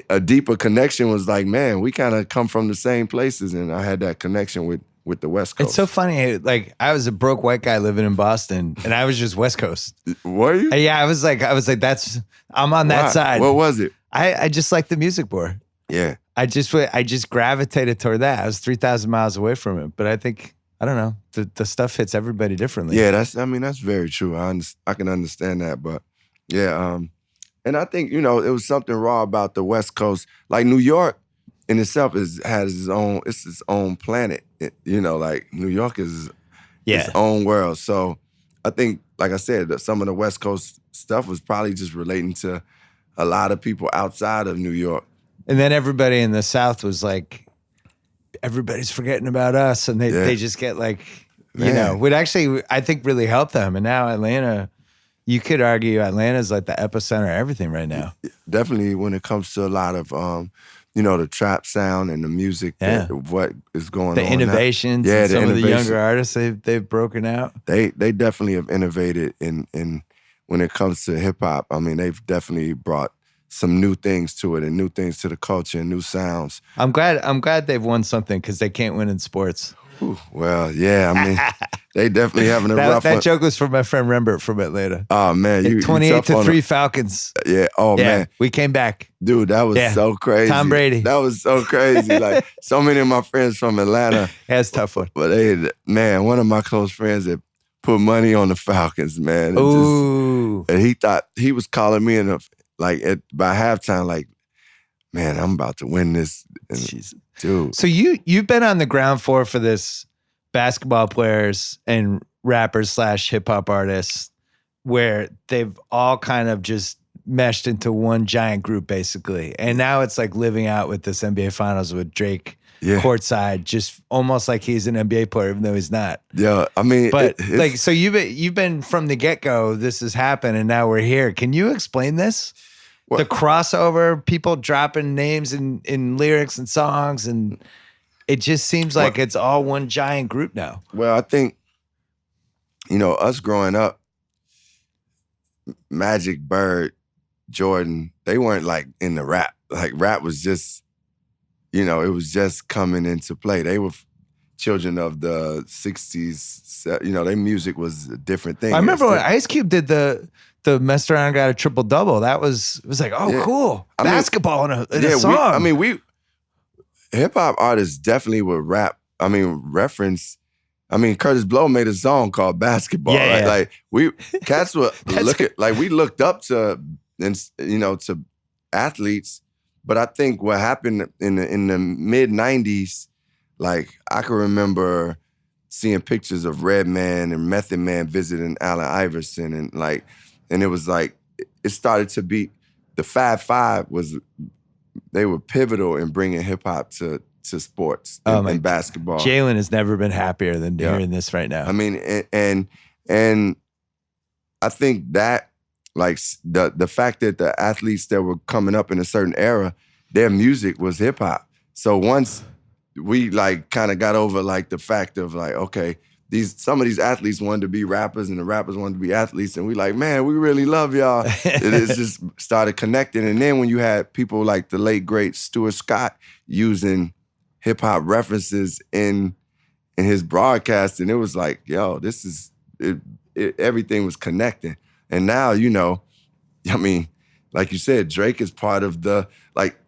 a deeper connection was like, man, we kind of come from the same places, and I had that connection with the West Coast. It's so funny. Like I was a broke white guy living in Boston, and I was just West Coast. Were you? Yeah, I was like, I'm on that side. What was it? I just like the music more. Yeah. I just gravitated toward that. I was 3,000 miles away from it, but I think, I don't know, the stuff hits everybody differently. Yeah, that's very true. I can understand that, but yeah, and I think, you know, it was something raw about the West Coast. Like New York in itself has its own planet. You know, like New York is its own world. So I think, like I said, that some of the West Coast stuff was probably just relating to a lot of people outside of New York. And then everybody in the South was like, everybody's forgetting about us. And they just get like, you know, would actually, I think, really help them. And now Atlanta, you could argue Atlanta's like the epicenter of everything right now. Definitely when it comes to a lot of, you know, the trap sound and the music, what is going on. The innovations, now. some of the younger artists, they've broken out. They definitely have innovated in when it comes to hip hop. I mean, they've definitely brought some new things to it and new things to the culture and new sounds. I'm glad they've won something because they can't win in sports. Ooh, well, yeah, I mean, they definitely having a rough one. That joke was from my friend Rembert from Atlanta. Oh, man. 28-3 Falcons. Yeah, man. We came back. Dude, that was so crazy. Tom Brady. That was so crazy. Like, so many of my friends from Atlanta. That's a tough one. But one of my close friends that put money on the Falcons, man. Ooh. And he thought, he was calling me by halftime, like, man, I'm about to win this. And, dude. So you've been on the ground floor for this basketball players and rappers / hip hop artists where they've all kind of just meshed into one giant group basically. And now it's like living out with this NBA finals with Drake courtside, just almost like he's an NBA player, even though he's not. Yeah, I mean, but so you've been from the get-go, this has happened and now we're here. Can you explain this? What? The crossover, people dropping names in lyrics and songs, and it just seems like it's all one giant group now. Well, I think, you know, us growing up, Magic, Bird, Jordan, they weren't like in the rap. Like rap was just, you know, it was just coming into play. They were children of the 60s. You know, their music was a different thing. I remember when Ice Cube did the messed around and got a triple double. It was like, cool. Basketball in a song. Hip hop artists definitely would rap. I mean, reference. I mean, Curtis Blow made a song called Basketball. Yeah, right? Like cats were we looked up to, to athletes. But I think what happened in the mid '90s, like I can remember seeing pictures of Redman and Method Man visiting Allen Iverson, and it was like it started to be the Fab Five they were pivotal in bringing hip hop to sports and basketball. Jalen has never been happier than hearing this right now. I mean, and I think that like the fact that the athletes that were coming up in a certain era, their music was hip hop. So once we like kind of got over like the fact of like, okay, some of these athletes wanted to be rappers and the rappers wanted to be athletes, and we like, man, we really love y'all. It just started connecting. And then when you had people like the late great Stuart Scott using hip hop references in his broadcast, and it was like, yo, this is it, everything was connecting. And now, you know, I mean, like you said, Drake is part of the, like,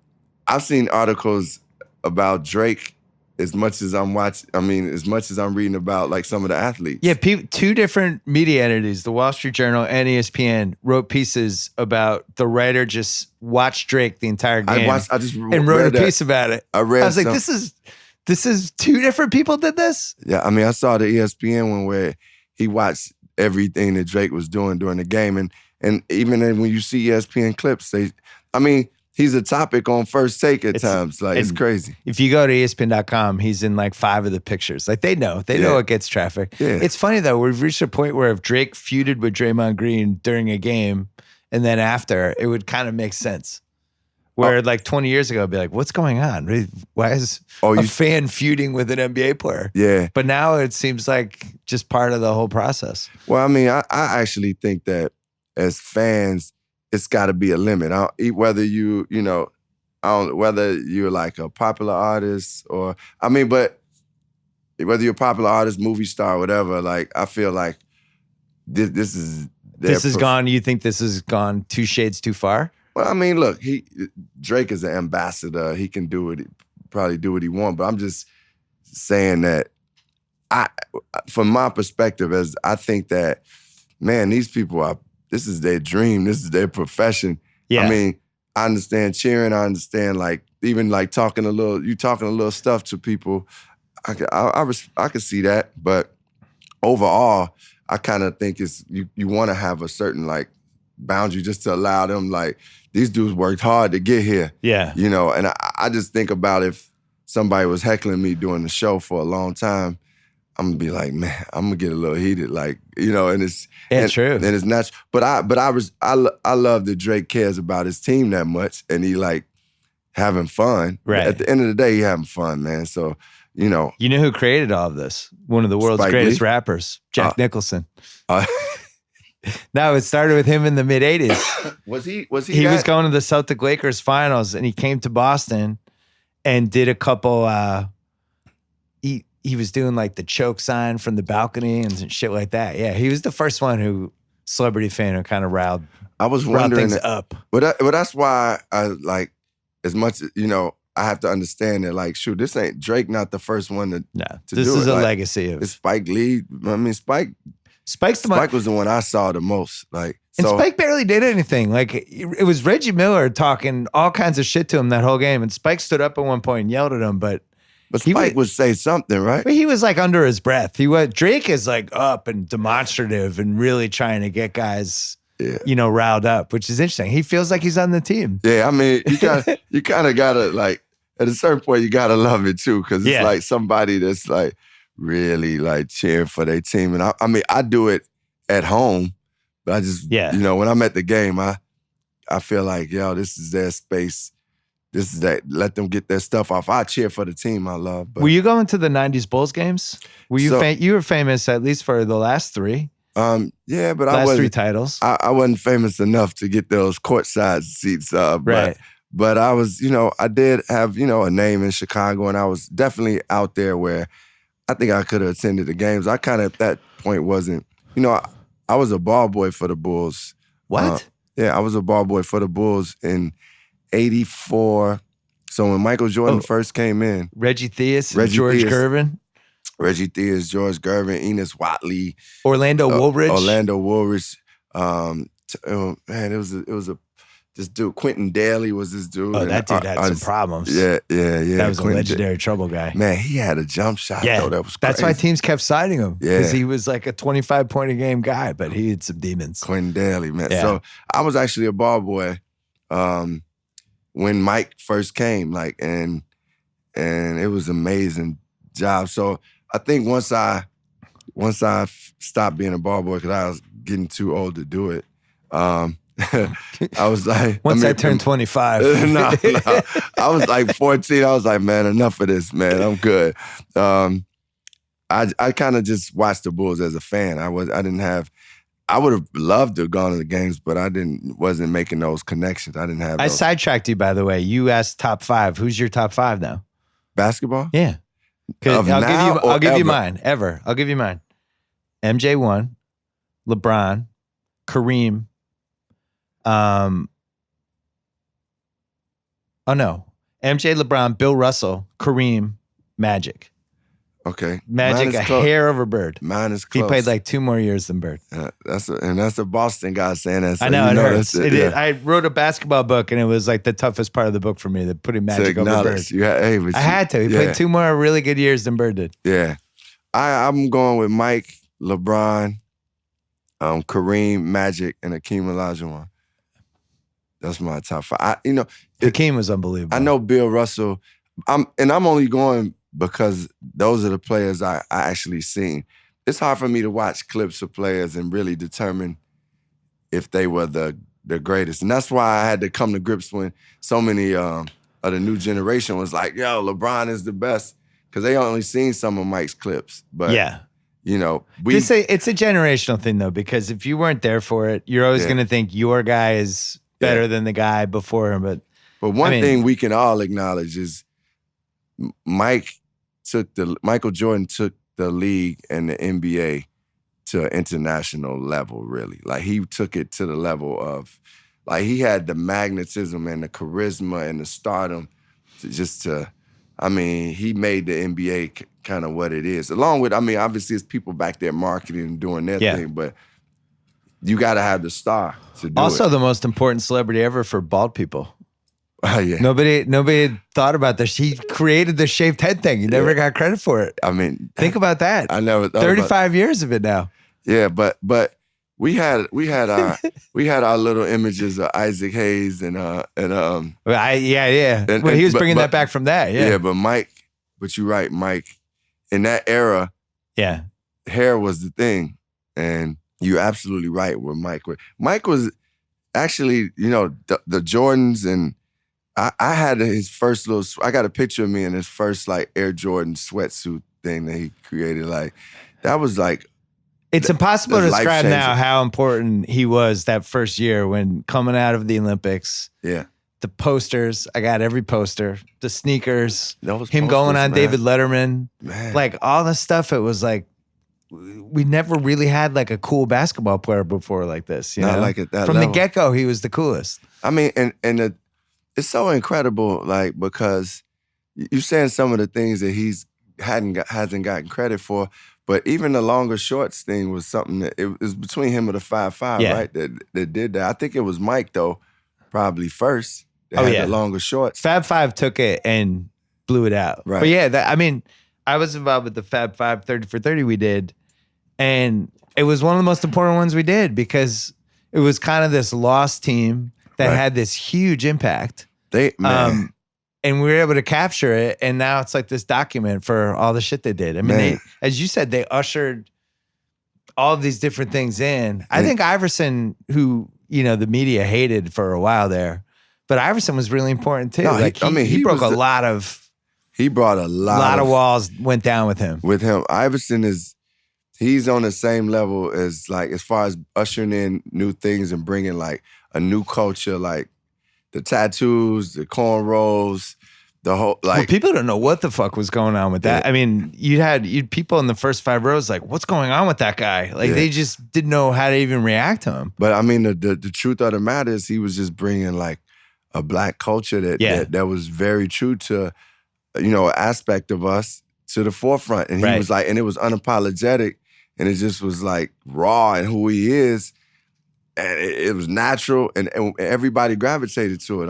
I've seen articles about Drake as much as I'm reading about like some of the athletes. Yeah, two different media entities, the Wall Street Journal and ESPN, wrote pieces about the writer just watched Drake the entire game. I just wrote a piece about it. I was like, this is two different people did this? Yeah, I mean, I saw the ESPN one where he watched everything that Drake was doing during the game. And even when you see ESPN clips, he's a topic on First Take at times. Like, it's crazy. If you go to ESPN.com, he's in like 5 of the pictures. Like, they know what gets traffic. Yeah. It's funny though, we've reached a point where if Drake feuded with Draymond Green during a game and then after, it would kind of make sense. Where like 20 years ago, I'd be like, what's going on? Why is a fan feuding with an NBA player? Yeah. But now it seems like just part of the whole process. Well, I mean, I actually think that as fans, it's got to be a limit. Whether you're like a popular artist but whether you're a popular artist, movie star, whatever, like, I feel like this is... gone, you think this has gone 2 shades too far? Well, I mean, look, Drake is an ambassador. He can probably do what he wants, but I'm just saying that from my perspective, as I think that, man, these people this is their dream. This is their profession. Yeah. I mean, I understand cheering. I understand, like, even like talking a little stuff to people. I could see that, but overall, I kind of think you want to have a certain like boundary just to allow them, like, these dudes worked hard to get here. Yeah. You know, and I just think about if somebody was heckling me during the show for a long time, I'm gonna be like, man, I'm gonna get a little heated, like, you know, and it's true. And it's natural. But I love that Drake cares about his team that much, and he like having fun. Right. At the end of the day, he having fun, man. So, you know. You know who created all of this? One of the world's greatest rappers, Jack Nicholson. No, it started with him in the mid-'80s. Was he He was going to the Celtic Lakers finals, and he came to Boston and did a couple he was doing like the choke sign from the balcony and shit like that. Yeah, he was the first one celebrity fan who kind of riled things up. But that's why I like, as much, you know, I have to understand that, like, shoot, this ain't Drake, not the first one to do it. This is a legacy of. It's Spike Lee. I mean, Spike was the one I saw the most. Like, and Spike barely did anything. Like, it was Reggie Miller talking all kinds of shit to him that whole game, and Spike stood up at one point and yelled at him, but Spike would say something, right? But he was like under his breath. Drake is like up and demonstrative and really trying to get guys, you know, riled up, which is interesting. He feels like he's on the team. Yeah, I mean, you kind of gotta, like, at a certain point, you gotta love it too, because it's like somebody that's like really like cheering for their team. And I mean, I do it at home, but I just, you know, when I'm at the game, I feel like, yo, this is their space. This is that. Let them get their stuff off. I cheer for the team I love. But. Were you going to the 90s Bulls games? Were you you were famous at least for the last 3? Yeah, but last 3 titles. I wasn't famous enough to get those courtside seats. Right. But I was, you know, I did have, you know, a name in Chicago, and I was definitely out there where I think I could have attended the games. I kind of at that point wasn't, you know, I was a ball boy for the Bulls. What? Yeah, I was a ball boy for the Bulls in 84. So when Michael Jordan first came in. George Gervin. Reggie Theus, George Gervin, Enos Watley. Orlando Woolridge. Man, it was this dude, Quentin Daly was this dude. Oh, that dude had some problems. Yeah. That was a legendary trouble guy. Man, he had a jump shot, though. That was crazy. That's why teams kept signing him. Because he was like a 25-point-a-game guy, but he had some demons. Quentin Daly, man. Yeah. So I was actually a ball boy when Mike first came, like, and it was an amazing job. So I think once I stopped being a ball boy, because I was getting too old to do it, I was like... I turned 25. No. I was like 14. I was like, man, enough of this, man. I'm good. I kind of just watched the Bulls as a fan. I would have loved to have gone to the games, but wasn't making those connections. I didn't have those. I sidetracked you, by the way. You asked top 5. Who's your top 5 now? Basketball? Yeah. I'll give you mine. Ever. I'll give you mine. MJ 1, LeBron, Kareem. MJ, LeBron, Bill Russell, Kareem, Magic. Okay. Magic a hair over Bird. Mine is close. He played like 2 more years than Bird. That's a Boston guy saying that. So I know, it hurts. I wrote a basketball book, and it was like the toughest part of the book for me, putting Magic over Bird. I had to. He played 2 more really good years than Bird did. Yeah. I'm going with Mike, LeBron, Kareem, Magic, and Hakeem Olajuwon. That's my top 5. Hakeem was unbelievable. I know Bill Russell. I'm only going because those are the players I actually seen. It's hard for me to watch clips of players and really determine if they were the greatest. And that's why I had to come to grips when so many of the new generation was like, yo, LeBron is the best. Because they only seen some of Mike's clips. But yeah. It's a generational thing, though, because if you weren't there for it, you're always going to think your guy is better than the guy before him. But one thing we can all acknowledge is Michael Jordan took the league and the NBA to an international level, really. Like, he took it to the level of, like, he had the magnetism and the charisma and the stardom he made the NBA kind of what it is. Along with, obviously it's people back there marketing and doing their thing, but you got to have the star to do it. Also, the most important celebrity ever for bald people. Oh, yeah. Nobody had thought about this. He created the shaved head thing. He never got credit for it. Think about that. I never thought 35 years of it now. Yeah, but we had our little images of Isaac Hayes and he was bringing that back from that. Yeah, but Mike, but you're right, Mike. In that era, hair was the thing, and you're absolutely right with Mike. Mike was actually, the Jordans, and I had his first I got a picture of me in his first like Air Jordan sweatsuit thing that he created. Like, that was like. It's impossible to describe now how important he was that first year when coming out of the Olympics. Yeah. The posters, I got every poster. The sneakers, him going on David Letterman. Man. Like, all the stuff, it was like, we never really had like a cool basketball player before like this. Not like at that From level. the get-go, he was the coolest. It's so incredible, like, because you're saying some of the things that hasn't gotten credit for. But even the longer shorts thing was something that it was between him and the 5'5", right? That did that. I think it was Mike though, probably first. That had the longer shorts. Fab Five took it and blew it out. Right. But yeah, I was involved with the Fab Five 30 for 30 we did, and it was one of the most important ones we did because it was kind of this lost team that had this huge impact. And we were able to capture it, and now it's like this document for all the shit they did. They, as you said, they ushered all of these different things in. I think Iverson, who, the media hated for a while there, but Iverson was really important too. No, he broke a lot of... He brought a lot of walls went down with him. Iverson he's on the same level as, like, as far as ushering in new things and bringing, like, a new culture, like, the tattoos, the cornrows, the whole, like... Well, people don't know what the fuck was going on with that. You'd had people in the first 5 rows like, what's going on with that guy? Like, they just didn't know how to even react to him. But, the truth of the matter is he was just bringing, like, a black culture that was very true to, an aspect of us to the forefront. And he was like, and it was unapologetic, and it just was, like, raw and who he is. And it was natural, and everybody gravitated to it.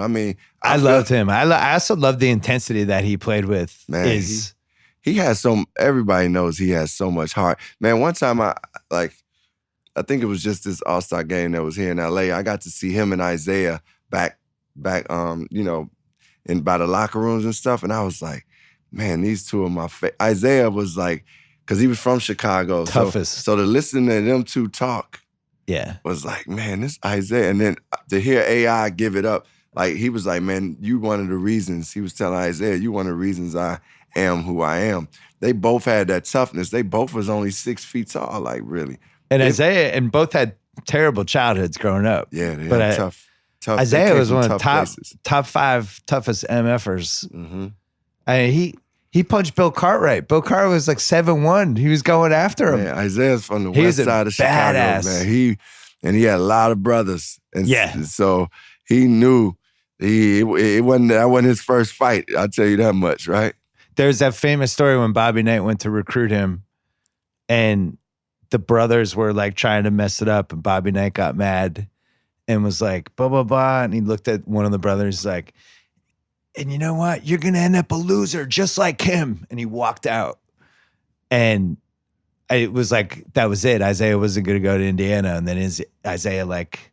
I loved him. I also loved the intensity that he played with. Man, he has everybody knows he has so much heart. Man, one time I think it was just this All-Star game that was here in LA. I got to see him and Isaiah back, by the locker rooms and stuff, and I was like, man, these two are my favorite. Isaiah was like, because he was from Chicago. Toughest. So to listen to them two talk, was like, man, this Isaiah. And then to hear AI give it up, like, he was like, man, you one of the reasons, he was telling Isaiah, you one of the reasons I am who I am. They both had that toughness. They both was only 6 feet tall, like, really. And Isaiah, and both had terrible childhoods growing up. Yeah, they had tough. Isaiah was one of the top 5 toughest MFers. Mm-hmm. He punched Bill Cartwright. Bill Cartwright was like 7'1". He was going after him. Man, Isaiah's from the west side of Chicago, badass. man. And he had a lot of brothers. And Yeah. so he knew it wasn't that wasn't his first fight. I'll tell you that much, right? There's that famous story when Bobby Knight went to recruit him and the brothers were like trying to mess it up and Bobby Knight got mad and was like, blah, blah, blah. And he looked at one of the brothers like, and you know what? You're going to end up a loser just like him. And he walked out. And it was like, that was it. Isaiah wasn't going to go to Indiana. And then Isaiah like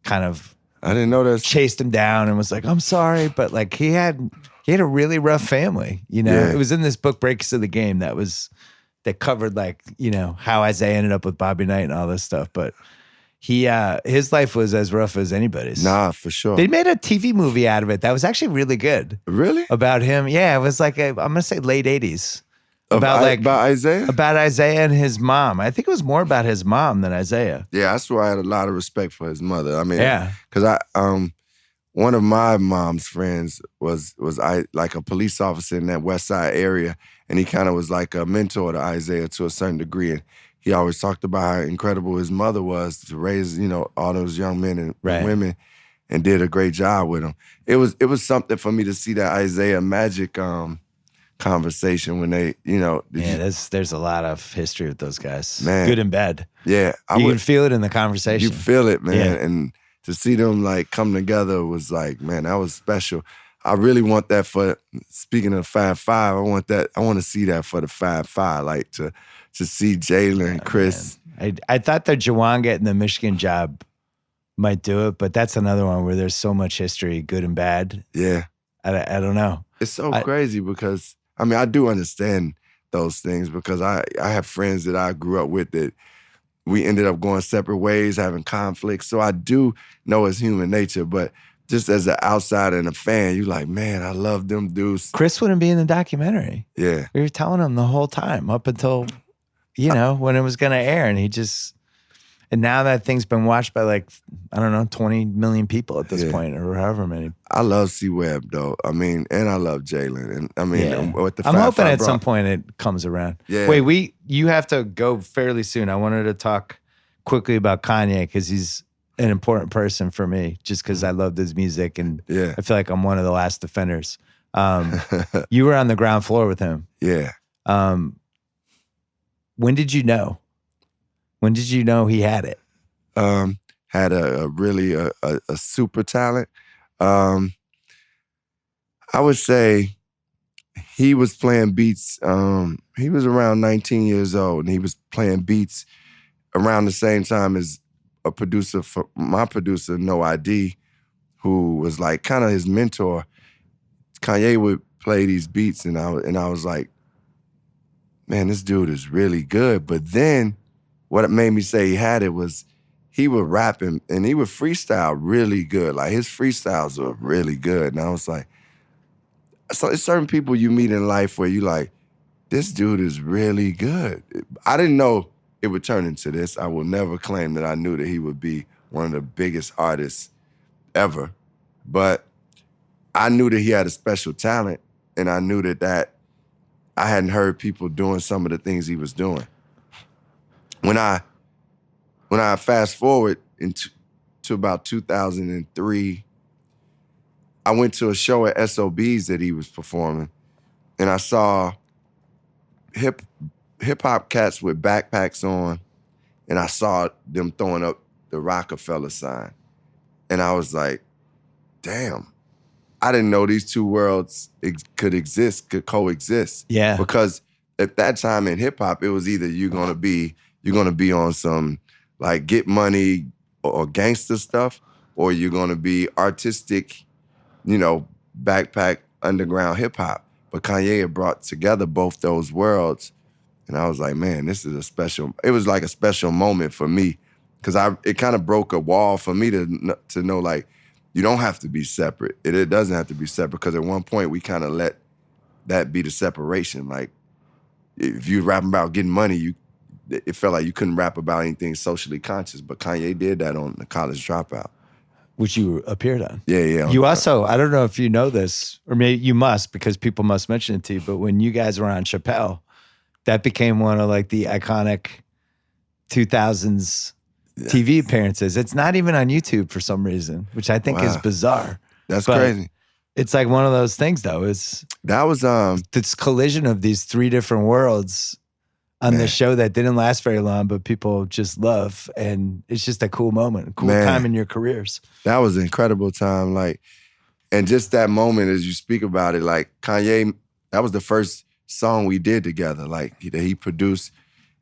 kind of I didn't know that. Chased him down and was like, I'm sorry. But like he had a really rough family, you know? Yeah. It was in this book, Breaks of the Game, that covered like, you know, how Isaiah ended up with Bobby Knight and all this stuff. But his life was as rough as anybody's. Nah, for sure. They made a TV movie out of it that was actually really good. Really? About him. Yeah, it was like, I'm going to say late 80s. About Isaiah? About Isaiah and his mom. I think it was more about his mom than Isaiah. Yeah, that's why I had a lot of respect for his mother. I mean, yeah. Because one of my mom's friends was like a police officer in that West Side area, and he kind of was like a mentor to Isaiah to a certain degree. And he always talked about how incredible his mother was to raise, you know, all those young men and women, and did a great job with them. It was something for me to see that Isaiah Magic conversation when they, you know. There's a lot of history with those guys. Man. Good and bad. Yeah. You can feel it in the conversation. You feel it, man. Yeah. And to see them like come together was like, man, that was special. I really want that for, speaking of 5'5", I want to see that for the 5'5", like to see Jalen and Chris. I thought that Jawan getting the Michigan job might do it, but that's another one where there's so much history, good and bad. Yeah. I don't know. It's so crazy because, I mean, I do understand those things because I have friends that I grew up with that we ended up going separate ways, having conflicts. So I do know it's human nature, but just as an outsider and a fan, you're like, man, I love them dudes. Chris wouldn't be in the documentary. Yeah. We were telling him the whole time up until, you know, when it was going to air. And and now that thing's been watched by like, I don't know, 20 million people at this point or however many. I love C-Web though. I mean, and I love Jalen. And I mean, with the I'm hoping at some point it comes around. Yeah. Wait, you have to go fairly soon. I wanted to talk quickly about Kanye because he's an important person for me just because I loved his music and I feel like I'm one of the last defenders. You were on the ground floor with him. Yeah. When did you know? When did you know he had it? Had a really a super talent. I would say he was playing beats. He was around 19 years old, and he was playing beats around the same time as a producer, my producer, No ID, who was like kind of his mentor. Kanye would play these beats, and I was like, man, this dude is really good. But then what it made me say he had it was he would rap and he would freestyle really good. Like his freestyles were really good. And I was like, so it's certain people you meet in life where you like, this dude is really good. I didn't know it would turn into this. I will never claim that I knew that he would be one of the biggest artists ever. But I knew that he had a special talent, and I knew that I hadn't heard people doing some of the things he was doing. When I fast forward to about 2003, I went to a show at SOB's that he was performing, and I saw hip-hop cats with backpacks on, and I saw them throwing up the Rockefeller sign. And I was like, damn, I didn't know these two worlds could coexist. Yeah. Because at that time in hip-hop, it was either you're gonna be on some like get money or gangster stuff, or you're gonna be artistic, you know, backpack underground hip hop. But Kanye had brought together both those worlds, and I was like, man, this is it was like a special moment for me, because it kind of broke a wall for me to know like, you don't have to be separate. It doesn't have to be separate, because at one point we kind of let that be the separation. Like, if you're rapping about getting money, it felt like you couldn't rap about anything socially conscious. But Kanye did that on The College Dropout, which you appeared on. Yeah. You also, I don't know if you know this, or maybe you must, because people must mention it to you, but when you guys were on Chappelle, that became one of like the iconic 2000s TV appearances. It's not even on YouTube for some reason, which I think is bizarre. That's crazy. It's like one of those things, though. That was this collision of these three different worlds on this show that didn't last very long, but people just love, and it's just a cool moment, a cool time in your careers. That was an incredible time, like, and just that moment as you speak about it, like Kanye. That was the first song we did together, like that he produced,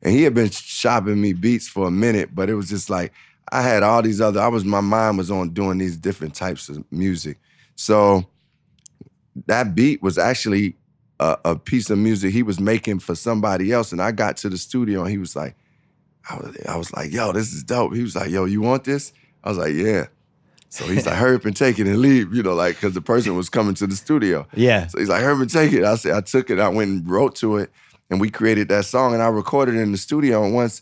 and he had been shopping me beats for a minute, but it was just like I had all these other. My mind was on doing these different types of music, so. That beat was actually a piece of music he was making for somebody else. And I got to the studio and he was like, I was like, yo, this is dope. He was like, yo, you want this? I was like, yeah. So he's like, hurry up and take it and leave, like, because the person was coming to the studio. Yeah. So he's like, hurry up and take it. I said, I took it, I went and wrote to it, and we created that song, and I recorded it in the studio. And once,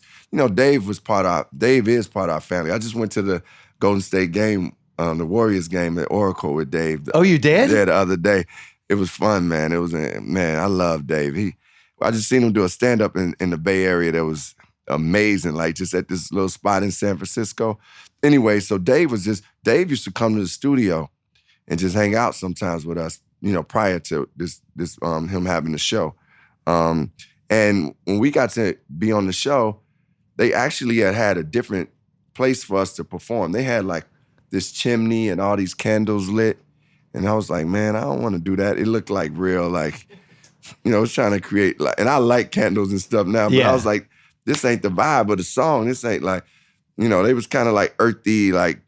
Dave is part of our family. I just went to the Golden State game, the Warriors game at Oracle with Dave. Oh, you did? Yeah, the other day. It was fun, man. I love Dave. I just seen him do a stand-up in the Bay Area that was amazing, like just at this little spot in San Francisco. Anyway, so Dave used to come to the studio and just hang out sometimes with us, prior to this him having the show. And when we got to be on the show, they actually had a different place for us to perform. They had like this chimney and all these candles lit. And I was like, man, I don't want to do that. It looked like real, like, I was trying to create, like, and I like candles and stuff now, but I was like, this ain't the vibe of the song. This ain't like, they was kind of like earthy, like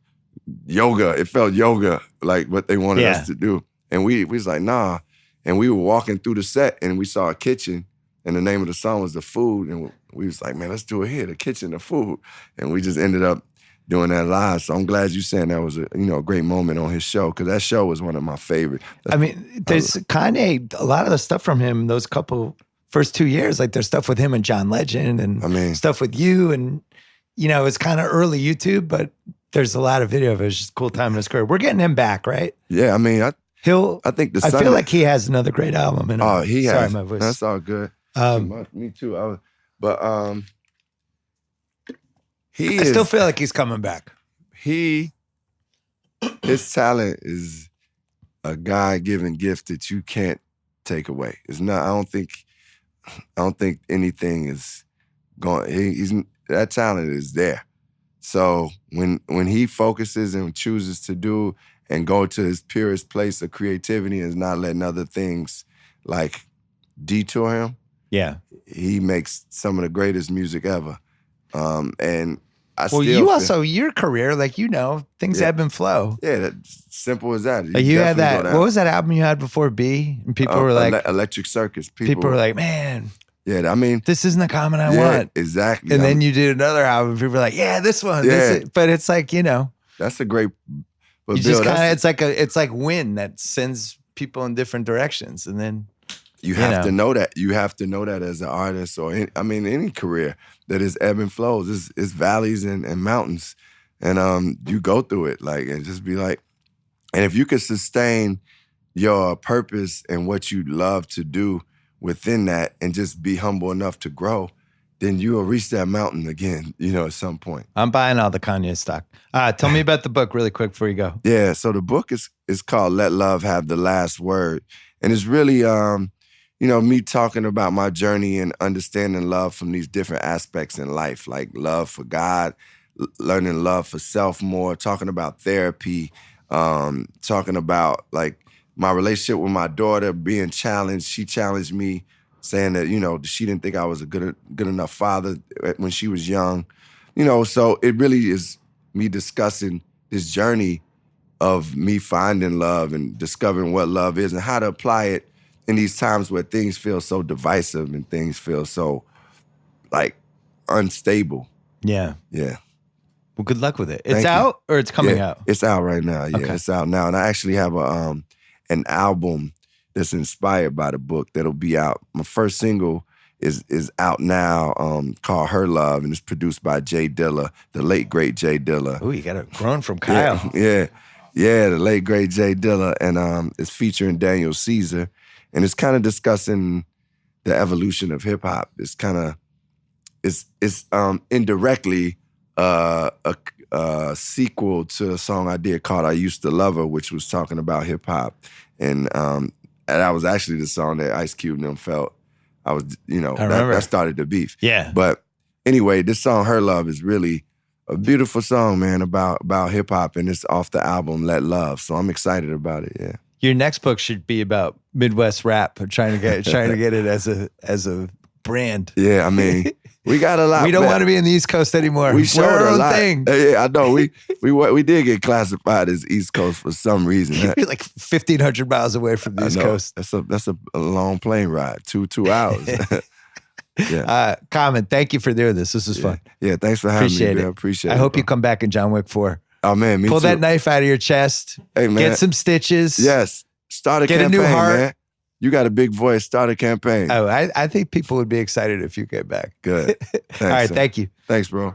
yoga. It felt yoga, like what they wanted us to do. And we was like, nah. And we were walking through the set and we saw a kitchen and the name of the song was The Food. And we was like, man, let's do it here, the kitchen, the food. And we just ended up doing that live. So I'm glad you saying that was a great moment on his show, because that show was one of my favorite. There's Kanye, a lot of the stuff from him, those first 2 years, like there's stuff with him and John Legend and stuff with you. And, it's kind of early YouTube, but there's a lot of video of it. It's just a cool time in his career. We're getting him back, right? Yeah, I think I feel like he has another great album. He has. Sorry, my voice. That's all good. Me too. I still feel like he's coming back. His talent is a God-given gift that you can't take away. It's not. I don't think anything is going. That talent is there. So when he focuses and chooses to do and go to his purest place of creativity and is not letting other things like detour him, he makes some of the greatest music ever. And your career, like, things ebb and flow. Yeah, that's simple as that. You had that, what was that album you had before B? And people were like, Electric Circus. People were like, man, yeah, this isn't the comment I want. Exactly. And then you did another album, people were like, yeah, this one. Yeah. But it's like, that's a great, but you Bill, just it's like wind that sends people in different directions. And then you have to know that. You have to know that as an artist or any career, that is ebb and flows. It's valleys and mountains. And you go through it, like, and just be like, and if you could sustain your purpose and what you love to do within that and just be humble enough to grow, then you will reach that mountain again, at some point. I'm buying all the Kanye stock. Tell me about the book really quick before you go. Yeah, so the book is called Let Love Have the Last Word. And it's really, me talking about my journey and understanding love from these different aspects in life, like love for God, learning love for self more, talking about therapy, talking about like my relationship with my daughter being challenged. She challenged me, saying that, she didn't think I was a good enough father when she was young. So it really is me discussing this journey of me finding love and discovering what love is and how to apply it in these times where things feel so divisive and things feel so, like, unstable. Yeah. Yeah. Well, good luck with it. It's out or it's coming out? It's out right now. Yeah, okay. It's out now. And I actually have an album that's inspired by the book that'll be out. My first single is out now, called Her Love, and it's produced by Jay Dilla, the late, great Jay Dilla. Oh, you got it grown from Kyle. Yeah, the late, great Jay Dilla. And it's featuring Daniel Caesar. And it's kind of discussing the evolution of hip hop. It's kind of, it's indirectly a sequel to a song I did called "I Used to Love Her," which was talking about hip hop, and that was actually the song that Ice Cube and them felt. I was, that started the beef. Yeah. But anyway, this song "Her Love" is really a beautiful song, man, about hip hop, and it's off the album "Let Love." So I'm excited about it. Yeah. Your next book should be about Midwest rap, trying to get it as a brand. Yeah, I mean, we got a lot. We don't want to be in the East Coast anymore. We showed our a own lot. thing. Yeah, I know. We did get classified as East Coast for some reason. You're like 1,500 miles away from the East Coast. That's a long plane ride, 2 hours. Yeah. Common, thank you for doing this. This is fun. Yeah, thanks for having me. It. I appreciate it. I hope you come back in John Wick 4. Oh man, me Pull too. that knife out of your chest. Hey man, get some stitches. Yes, start a campaign, a new heart. man. You got a big voice. Start a campaign. Oh, I think people would be excited if you get back. Good. Thanks, All right, thank you. Thanks, bro.